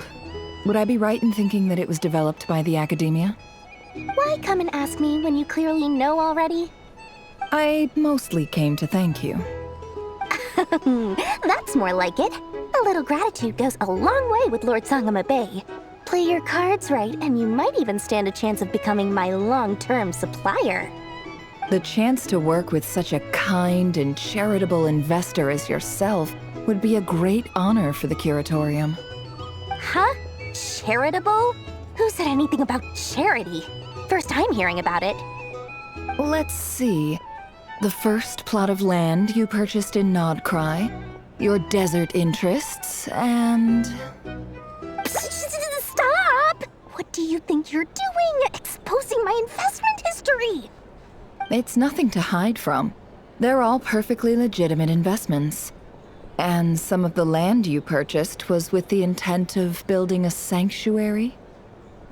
Would I be right in thinking that it was developed by the Academia? Why come and ask me when you clearly know already? I mostly came to thank you. That's more like it. A little gratitude goes a long way with Lord Sangama Bay. Play your cards right, and you might even stand a chance of becoming my long-term supplier. The chance to work with such a kind and charitable investor as yourself would be a great honor for the Curatorium. Huh? Charitable? Who said anything about charity? First I'm hearing about it. Let's see. The first plot of land you purchased in Nodcry, your desert interests, and... Stop! What do you think you're doing? Exposing my investment history! It's nothing to hide from. They're all perfectly legitimate investments. And some of the land you purchased was with the intent of building a sanctuary?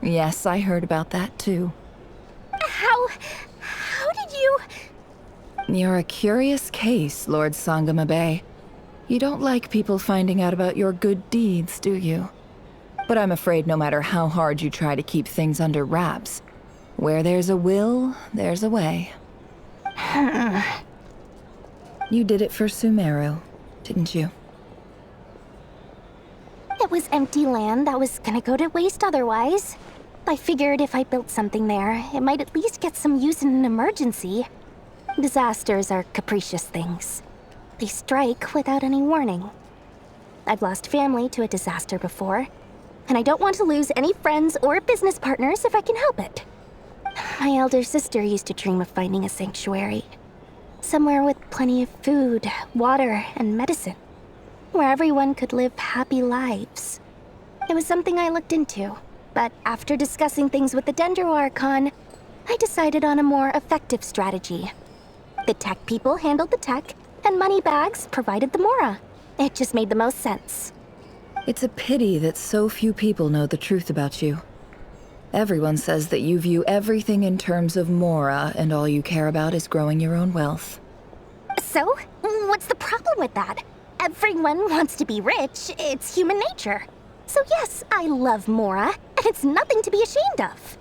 Yes, I heard about that too. How did you... You're a curious case, Lord Sangama Bay. You don't like people finding out about your good deeds, do you? But I'm afraid no matter how hard you try to keep things under wraps, where there's a will, there's a way. You did it for Sumeru, didn't you? It was empty land that was gonna go to waste otherwise. I figured if I built something there, it might at least get some use in an emergency. Disasters are capricious things. They strike without any warning. I've lost family to a disaster before, and I don't want to lose any friends or business partners if I can help it. My elder sister used to dream of finding a sanctuary. Somewhere with plenty of food, water, and medicine. Where everyone could live happy lives. It was something I looked into, but after discussing things with the Dendro Archon, I decided on a more effective strategy. The tech people handled the tech, and Moneybags provided the Mora. It just made the most sense. It's a pity that so few people know the truth about you. Everyone says that you view everything in terms of Mora, and all you care about is growing your own wealth. So, what's the problem with that? Everyone wants to be rich. It's human nature. So yes, I love Mora, and it's nothing to be ashamed of.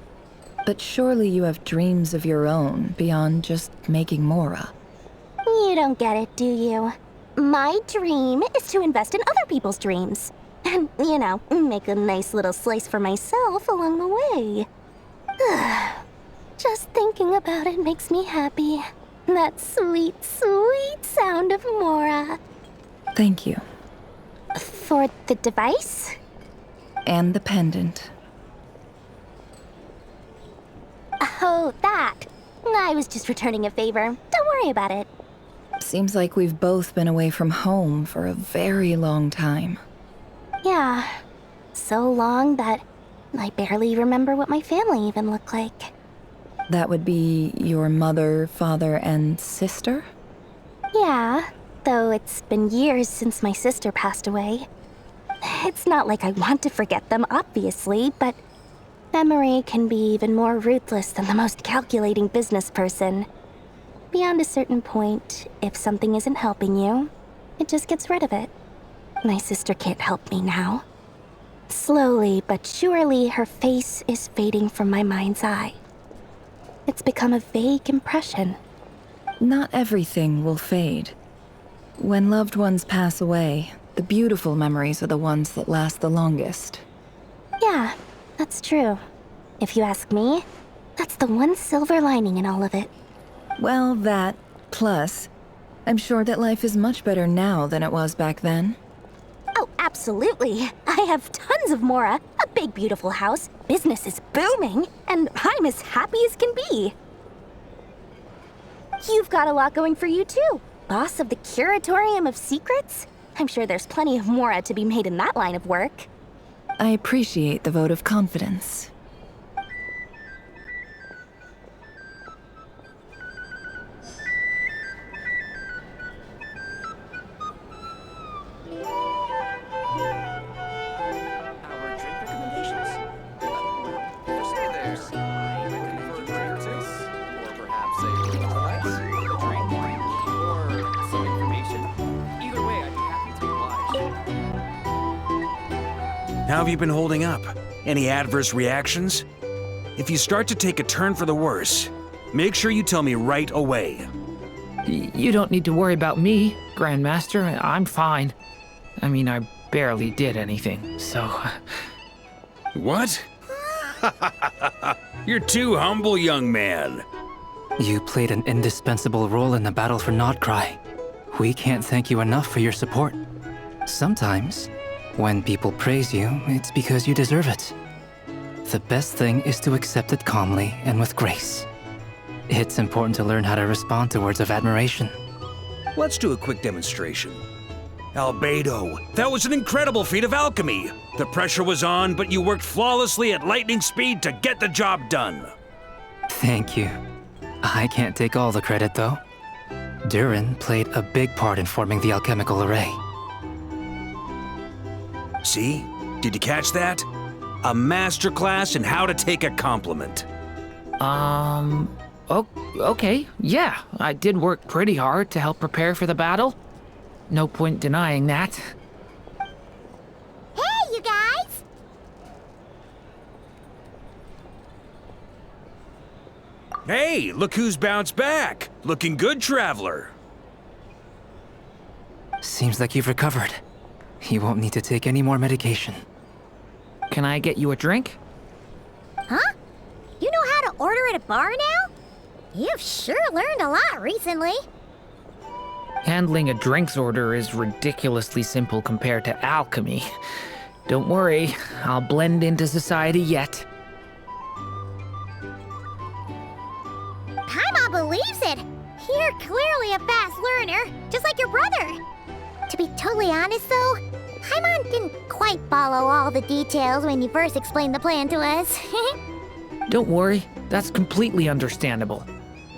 But surely you have dreams of your own beyond just making Mora. You don't get it, do you? My dream is to invest in other people's dreams. And, you know, make a nice little slice for myself along the way. Just thinking about it makes me happy. That sweet, sweet sound of Mora. Thank you. For the device? And the pendant. Oh, that. I was just returning a favor. Don't worry about it. Seems like we've both been away from home for a very long time. Yeah. So long that I barely remember what my family even looked like. That would be your mother, father, and sister? Yeah, though it's been years since my sister passed away. It's not like I want to forget them, obviously, but memory can be even more ruthless than the most calculating business person. Beyond a certain point, if something isn't helping you, it just gets rid of it. My sister can't help me now. Slowly but surely, her face is fading from my mind's eye. It's become a vague impression. Not everything will fade. When loved ones pass away, the beautiful memories are the ones that last the longest. Yeah, that's true. If you ask me, that's the one silver lining in all of it. Well, that, plus, I'm sure that life is much better now than it was back then. Oh, absolutely. I have tons of Mora, a big beautiful house, business is booming, and I'm as happy as can be. You've got a lot going for you too. Boss of the Curatorium of Secrets? I'm sure there's plenty of Mora to be made in that line of work. I appreciate the vote of confidence. How have you been holding up? Any adverse reactions? If you start to take a turn for the worse, make sure you tell me right away. You don't need to worry about me, Grandmaster. I'm fine. I mean, I barely did anything, so... What? You're too humble, young man. You played an indispensable role in the battle for Nodcry. We can't thank you enough for your support. Sometimes, when people praise you, it's because you deserve it. The best thing is to accept it calmly and with grace. It's important to learn how to respond to words of admiration. Let's do a quick demonstration. Albedo, that was an incredible feat of alchemy. The pressure was on, but you worked flawlessly at lightning speed to get the job done. Thank you. I can't take all the credit, though. Durin played a big part in forming the alchemical array. See? Did you catch that? A masterclass in how to take a compliment. Okay, yeah. I did work pretty hard to help prepare for the battle. No point denying that. Hey, you guys! Hey, look who's bounced back. Looking good, traveler. Seems like you've recovered. You won't need to take any more medication. Can I get you a drink? Huh? You know how to order at a bar now? You've sure learned a lot recently. Handling a drinks order is ridiculously simple compared to alchemy. Don't worry, I'll blend into society yet. Paimon believes it! You're clearly a fast learner, just like your brother. To be totally honest though, Paimon didn't quite follow all the details when you first explained the plan to us. Don't worry, that's completely understandable.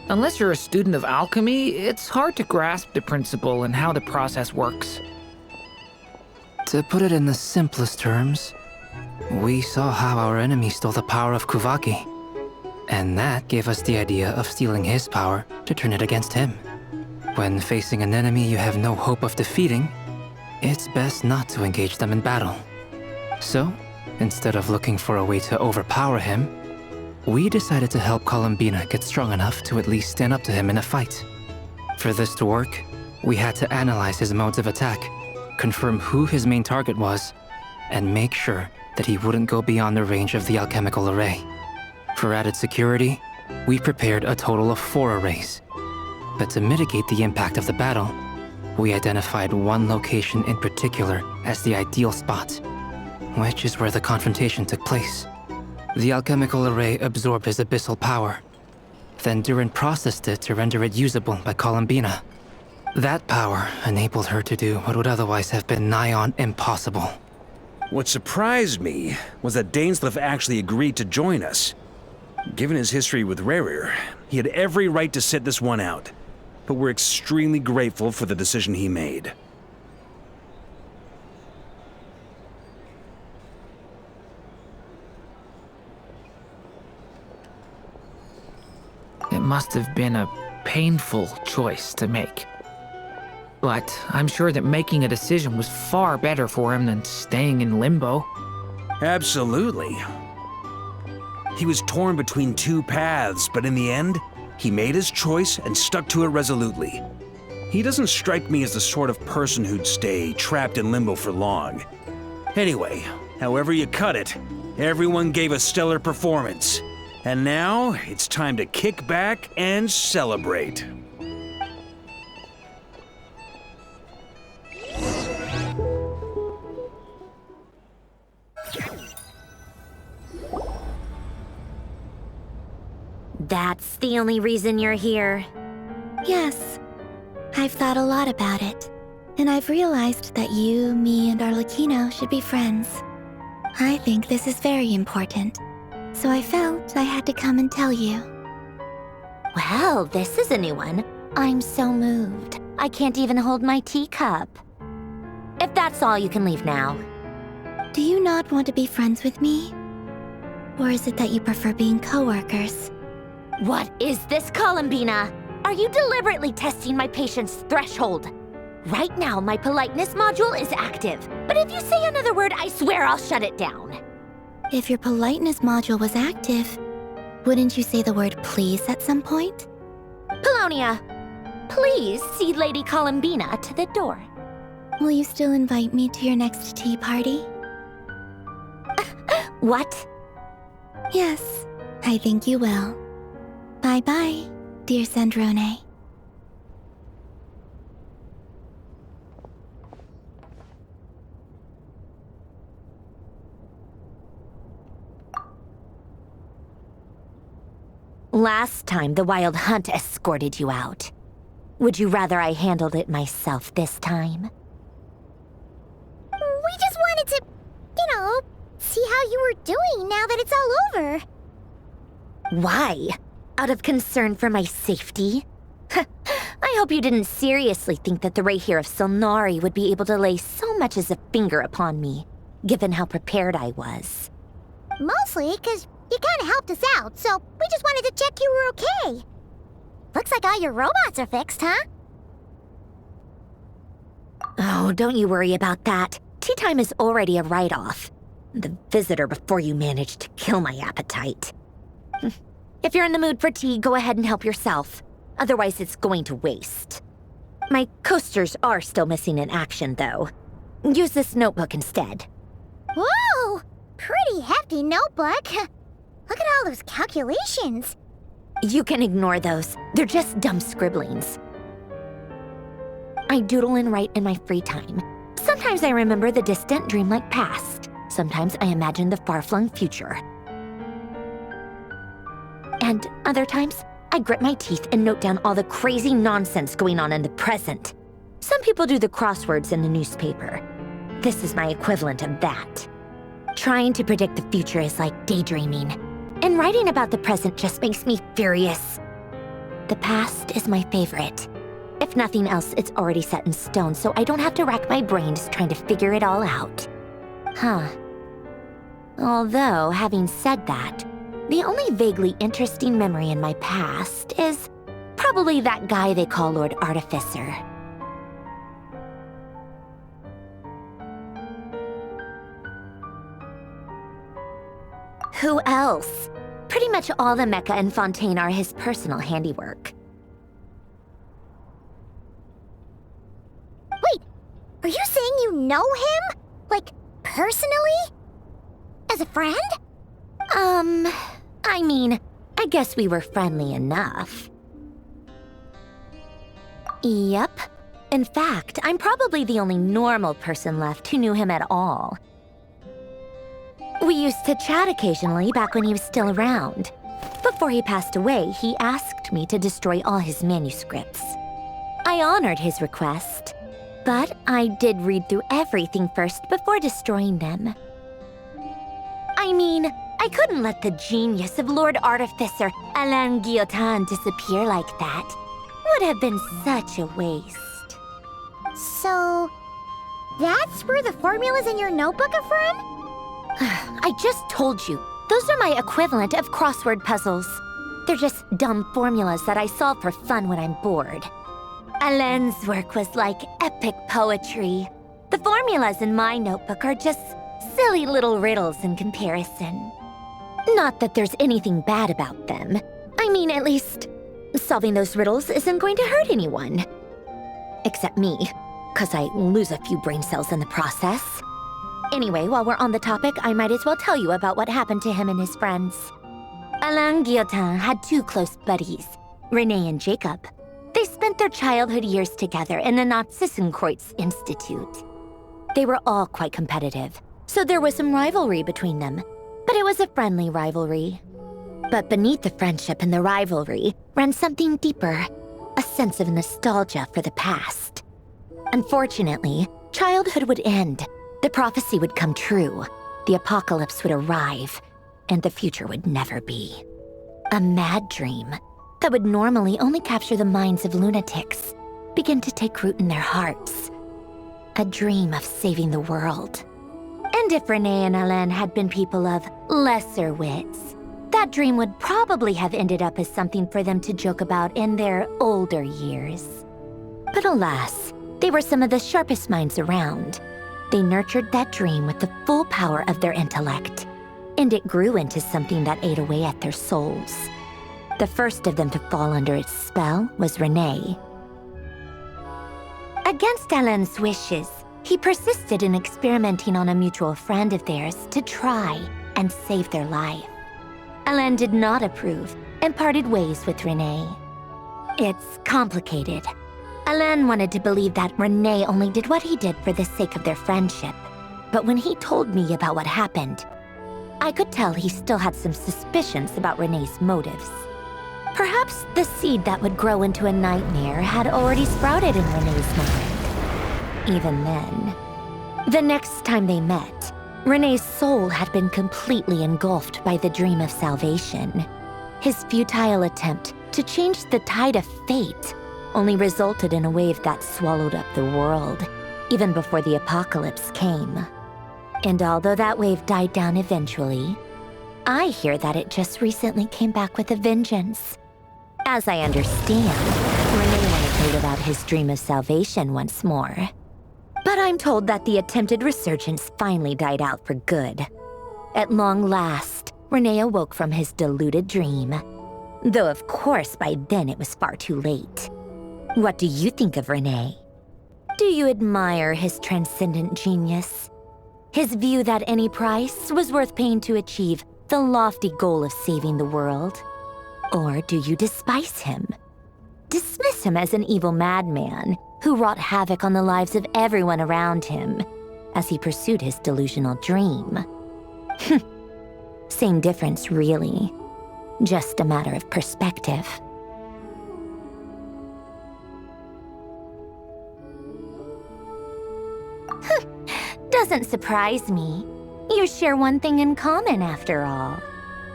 Unless you're a student of alchemy, it's hard to grasp the principle and how the process works. To put it in the simplest terms, we saw how our enemy stole the power of Kuvaki. And that gave us the idea of stealing his power to turn it against him. When facing an enemy you have no hope of defeating, it's best not to engage them in battle. So, instead of looking for a way to overpower him, we decided to help Columbina get strong enough to at least stand up to him in a fight. For this to work, we had to analyze his modes of attack, confirm who his main target was, and make sure that he wouldn't go beyond the range of the alchemical array. For added security, we prepared a total of 4 arrays. But to mitigate the impact of the battle, we identified one location in particular as the ideal spot, which is where the confrontation took place. The alchemical array absorbed his abyssal power. Then Durin processed it to render it usable by Columbina. That power enabled her to do what would otherwise have been nigh on impossible. What surprised me was that Dainsleif actually agreed to join us. Given his history with Rerir, he had every right to sit this one out. But we're extremely grateful for the decision he made. It must have been a painful choice to make. But I'm sure that making a decision was far better for him than staying in limbo. Absolutely. He was torn between 2 paths, but in the end, he made his choice and stuck to it resolutely. He doesn't strike me as the sort of person who'd stay trapped in limbo for long. Anyway, however you cut it, everyone gave a stellar performance. And now, it's time to kick back and celebrate. That's the only reason you're here? Yes. I've thought a lot about it. And I've realized that you, me, and Arlecchino should be friends. I think this is very important. So I felt I had to come and tell you. Well, this is a new one. I'm so moved. I can't even hold my teacup. If that's all, you can leave now. Do you not want to be friends with me? Or is it that you prefer being co-workers? What is this, Columbina? Are you deliberately testing my patience threshold? Right now, my politeness module is active. But if you say another word, I swear I'll shut it down. If your politeness module was active, wouldn't you say the word please at some point? Polonia, please see Lady Columbina to the door. Will you still invite me to your next tea party? What? Yes, I think you will. Bye-bye, dear Sandrone. Last time, the Wild Hunt escorted you out. Would you rather I handled it myself this time? We just wanted to, see how you were doing now that it's all over. Why? Out of concern for my safety? I hope you didn't seriously think that the Rerir of Silnari would be able to lay so much as a finger upon me, given how prepared I was. Mostly because you kind of helped us out, so we just wanted to check you were okay. Looks like all your robots are fixed, huh? Oh, don't you worry about that. Tea time is already a write-off. The visitor before you managed to kill my appetite. If you're in the mood for tea, go ahead and help yourself. Otherwise, it's going to waste. My coasters are still missing in action, though. Use this notebook instead. Whoa! Pretty hefty notebook. Look at all those calculations. You can ignore those. They're just dumb scribblings. I doodle and write in my free time. Sometimes I remember the distant, dreamlike past. Sometimes I imagine the far-flung future. And other times, I grit my teeth and note down all the crazy nonsense going on in the present. Some people do the crosswords in the newspaper. This is my equivalent of that. Trying to predict the future is like daydreaming, and writing about the present just makes me furious. The past is my favorite. If nothing else, it's already set in stone, so I don't have to rack my brains trying to figure it all out. Huh. Although, having said that, the only vaguely interesting memory in my past is probably that guy they call Lord Artificer. Who else? Pretty much all the mecha in Fontaine are his personal handiwork. Wait, are you saying you know him? Like, personally? As a friend? I mean, I guess we were friendly enough. Yep. In fact, I'm probably the only normal person left who knew him at all. We used to chat occasionally back when he was still around. Before he passed away, he asked me to destroy all his manuscripts. I honored his request, but I did read through everything first before destroying them. I mean, I couldn't let the genius of Lord Artificer Alain Guillotin disappear like that. Would have been such a waste. So, that's where the formulas in your notebook are from? I just told you. Those are my equivalent of crossword puzzles. They're just dumb formulas that I solve for fun when I'm bored. Alain's work was like epic poetry. The formulas in my notebook are just silly little riddles in comparison. Not that there's anything bad about them. I mean, at least, solving those riddles isn't going to hurt anyone. Except me, 'cause I lose a few brain cells in the process. Anyway, while we're on the topic, I might as well tell you about what happened to him and his friends. Alain Guillotin had two close buddies, Renee and Jacob. They spent their childhood years together in the Narzissenkreuz Institute. They were all quite competitive, so there was some rivalry between them, but it was a friendly rivalry. But beneath the friendship and the rivalry ran something deeper, a sense of nostalgia for the past. Unfortunately, childhood would end, the prophecy would come true, the apocalypse would arrive, and the future would never be. A mad dream that would normally only capture the minds of lunatics began to take root in their hearts. A dream of saving the world. And if Renee and Alain had been people of lesser wits, that dream would probably have ended up as something for them to joke about in their older years. But alas, they were some of the sharpest minds around. They nurtured that dream with the full power of their intellect, and it grew into something that ate away at their souls. The first of them to fall under its spell was Renee. Against Alain's wishes, he persisted in experimenting on a mutual friend of theirs to try and save their life. Alain did not approve and parted ways with Renee. It's complicated. Alain wanted to believe that Renee only did what he did for the sake of their friendship. But when he told me about what happened, I could tell he still had some suspicions about Renee's motives. Perhaps the seed that would grow into a nightmare had already sprouted in Renee's mind. Even then, the next time they met, Renee's soul had been completely engulfed by the dream of salvation. His futile attempt to change the tide of fate only resulted in a wave that swallowed up the world, even before the apocalypse came. And although that wave died down eventually, I hear that it just recently came back with a vengeance. As I understand, Renee wanted to live out his dream of salvation once more. But I'm told that the attempted resurgence finally died out for good. At long last, Renee awoke from his deluded dream. Though of course by then it was far too late. What do you think of Renee? Do you admire his transcendent genius? His view that any price was worth paying to achieve the lofty goal of saving the world? Or do you despise him? Dismiss him as an evil madman who wrought havoc on the lives of everyone around him as he pursued his delusional dream? Same difference, really. Just a matter of perspective. Doesn't surprise me. You share one thing in common, after all.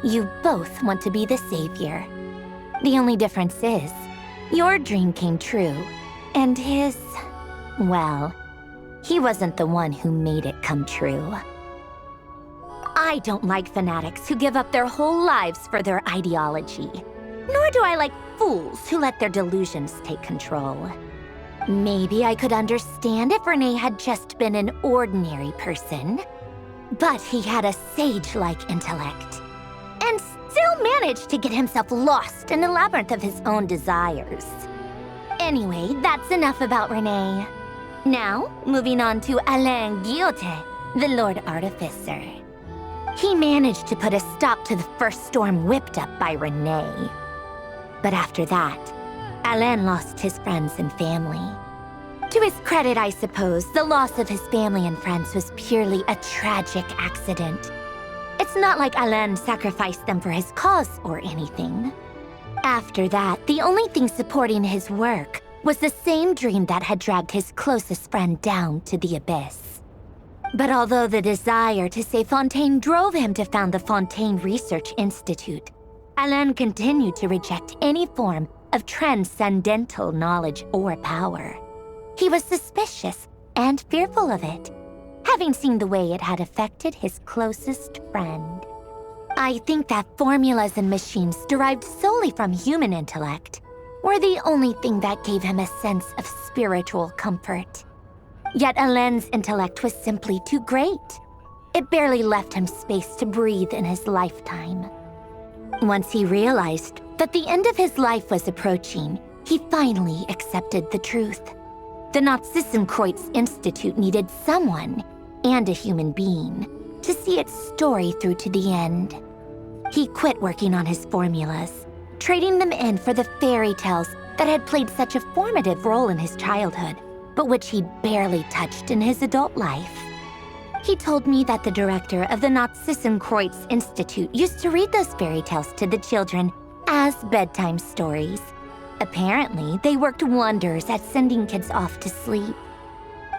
You both want to be the savior. The only difference is, your dream came true, and his, well, he wasn't the one who made it come true. I don't like fanatics who give up their whole lives for their ideology. Nor do I like fools who let their delusions take control. Maybe I could understand if Renee had just been an ordinary person. But he had a sage-like intellect, and still managed to get himself lost in the labyrinth of his own desires. Anyway, that's enough about Renee. Now, moving on to Alain Guillotin, the Lord Artificer. He managed to put a stop to the first storm whipped up by Renee. But after that, Alain lost his friends and family. To his credit, I suppose, the loss of his family and friends was purely a tragic accident. It's not like Alain sacrificed them for his cause or anything. After that, the only thing supporting his work was the same dream that had dragged his closest friend down to the abyss. But although the desire to save Fontaine drove him to found the Fontaine Research Institute, Alain continued to reject any form of transcendental knowledge or power. He was suspicious and fearful of it, having seen the way it had affected his closest friend. I think that formulas and machines derived solely from human intellect were the only thing that gave him a sense of spiritual comfort. Yet Alain's intellect was simply too great. It barely left him space to breathe in his lifetime. Once he realized that the end of his life was approaching, he finally accepted the truth. The Narzissenkreuz Institute needed someone, and a human being, to see its story through to the end. He quit working on his formulas, trading them in for the fairy tales that had played such a formative role in his childhood, but which he'd barely touched in his adult life. He told me that the director of the Nazissenkreuz Institute used to read those fairy tales to the children as bedtime stories. Apparently, they worked wonders at sending kids off to sleep.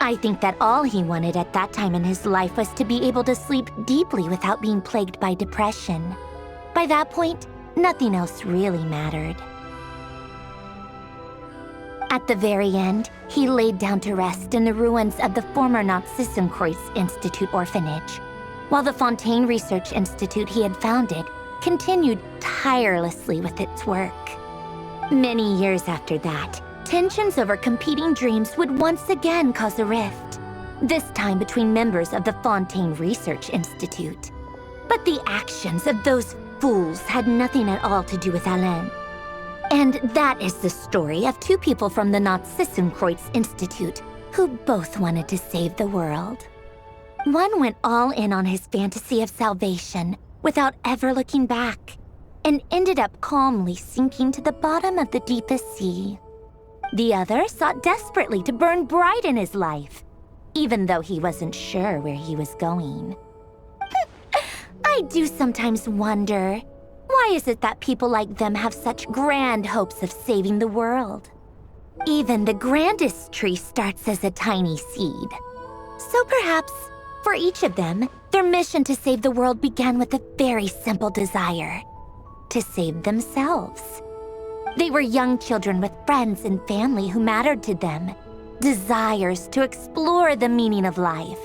I think that all he wanted at that time in his life was to be able to sleep deeply without being plagued by depression. By that point, nothing else really mattered. At the very end, he laid down to rest in the ruins of the former Nazissenkreuz Institute orphanage, while the Fontaine Research Institute he had founded continued tirelessly with its work. Many years after that, tensions over competing dreams would once again cause a rift, this time between members of the Fontaine Research Institute. But the actions of those fools had nothing at all to do with Alain. And that is the story of two people from the Nazissenkreuz Institute who both wanted to save the world. One went all in on his fantasy of salvation without ever looking back, and ended up calmly sinking to the bottom of the deepest sea. The other sought desperately to burn bright in his life, even though he wasn't sure where he was going. I do sometimes wonder, why is it that people like them have such grand hopes of saving the world? Even the grandest tree starts as a tiny seed. So perhaps, for each of them, their mission to save the world began with a very simple desire: to save themselves. They were young children with friends and family who mattered to them, desires to explore the meaning of life,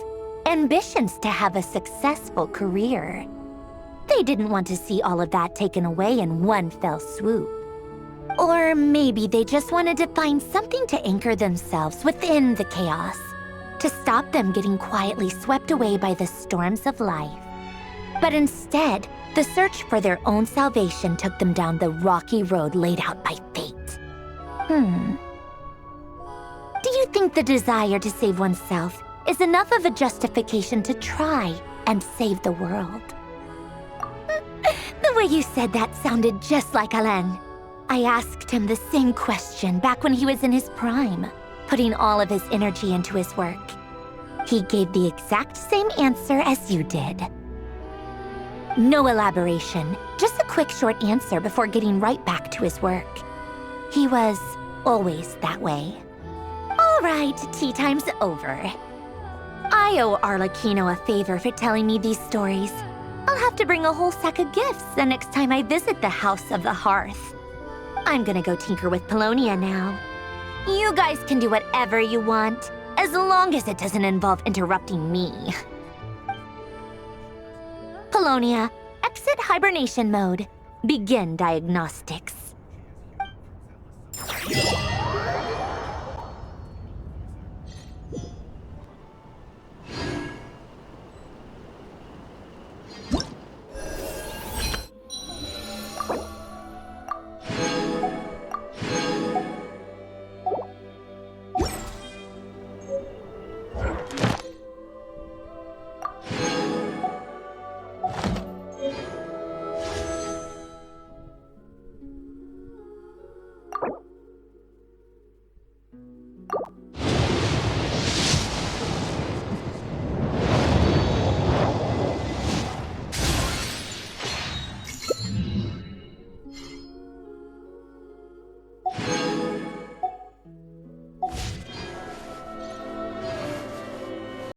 ambitions to have a successful career. They didn't want to see all of that taken away in one fell swoop. Or maybe they just wanted to find something to anchor themselves within the chaos, to stop them getting quietly swept away by the storms of life. But instead, the search for their own salvation took them down the rocky road laid out by fate. Do you think the desire to save oneself is enough of a justification to try and save the world? The way you said that sounded just like Alain. I asked him the same question back when he was in his prime, putting all of his energy into his work. He gave the exact same answer as you did. No elaboration, just a quick short answer before getting right back to his work. He was always that way. All right, tea time's over. I owe Arlecchino a favor for telling me these stories. I'll have to bring a whole sack of gifts the next time I visit the House of the Hearth. I'm gonna go tinker with Polonia now. You guys can do whatever you want, as long as it doesn't involve interrupting me. Polonia, exit hibernation mode. Begin diagnostics.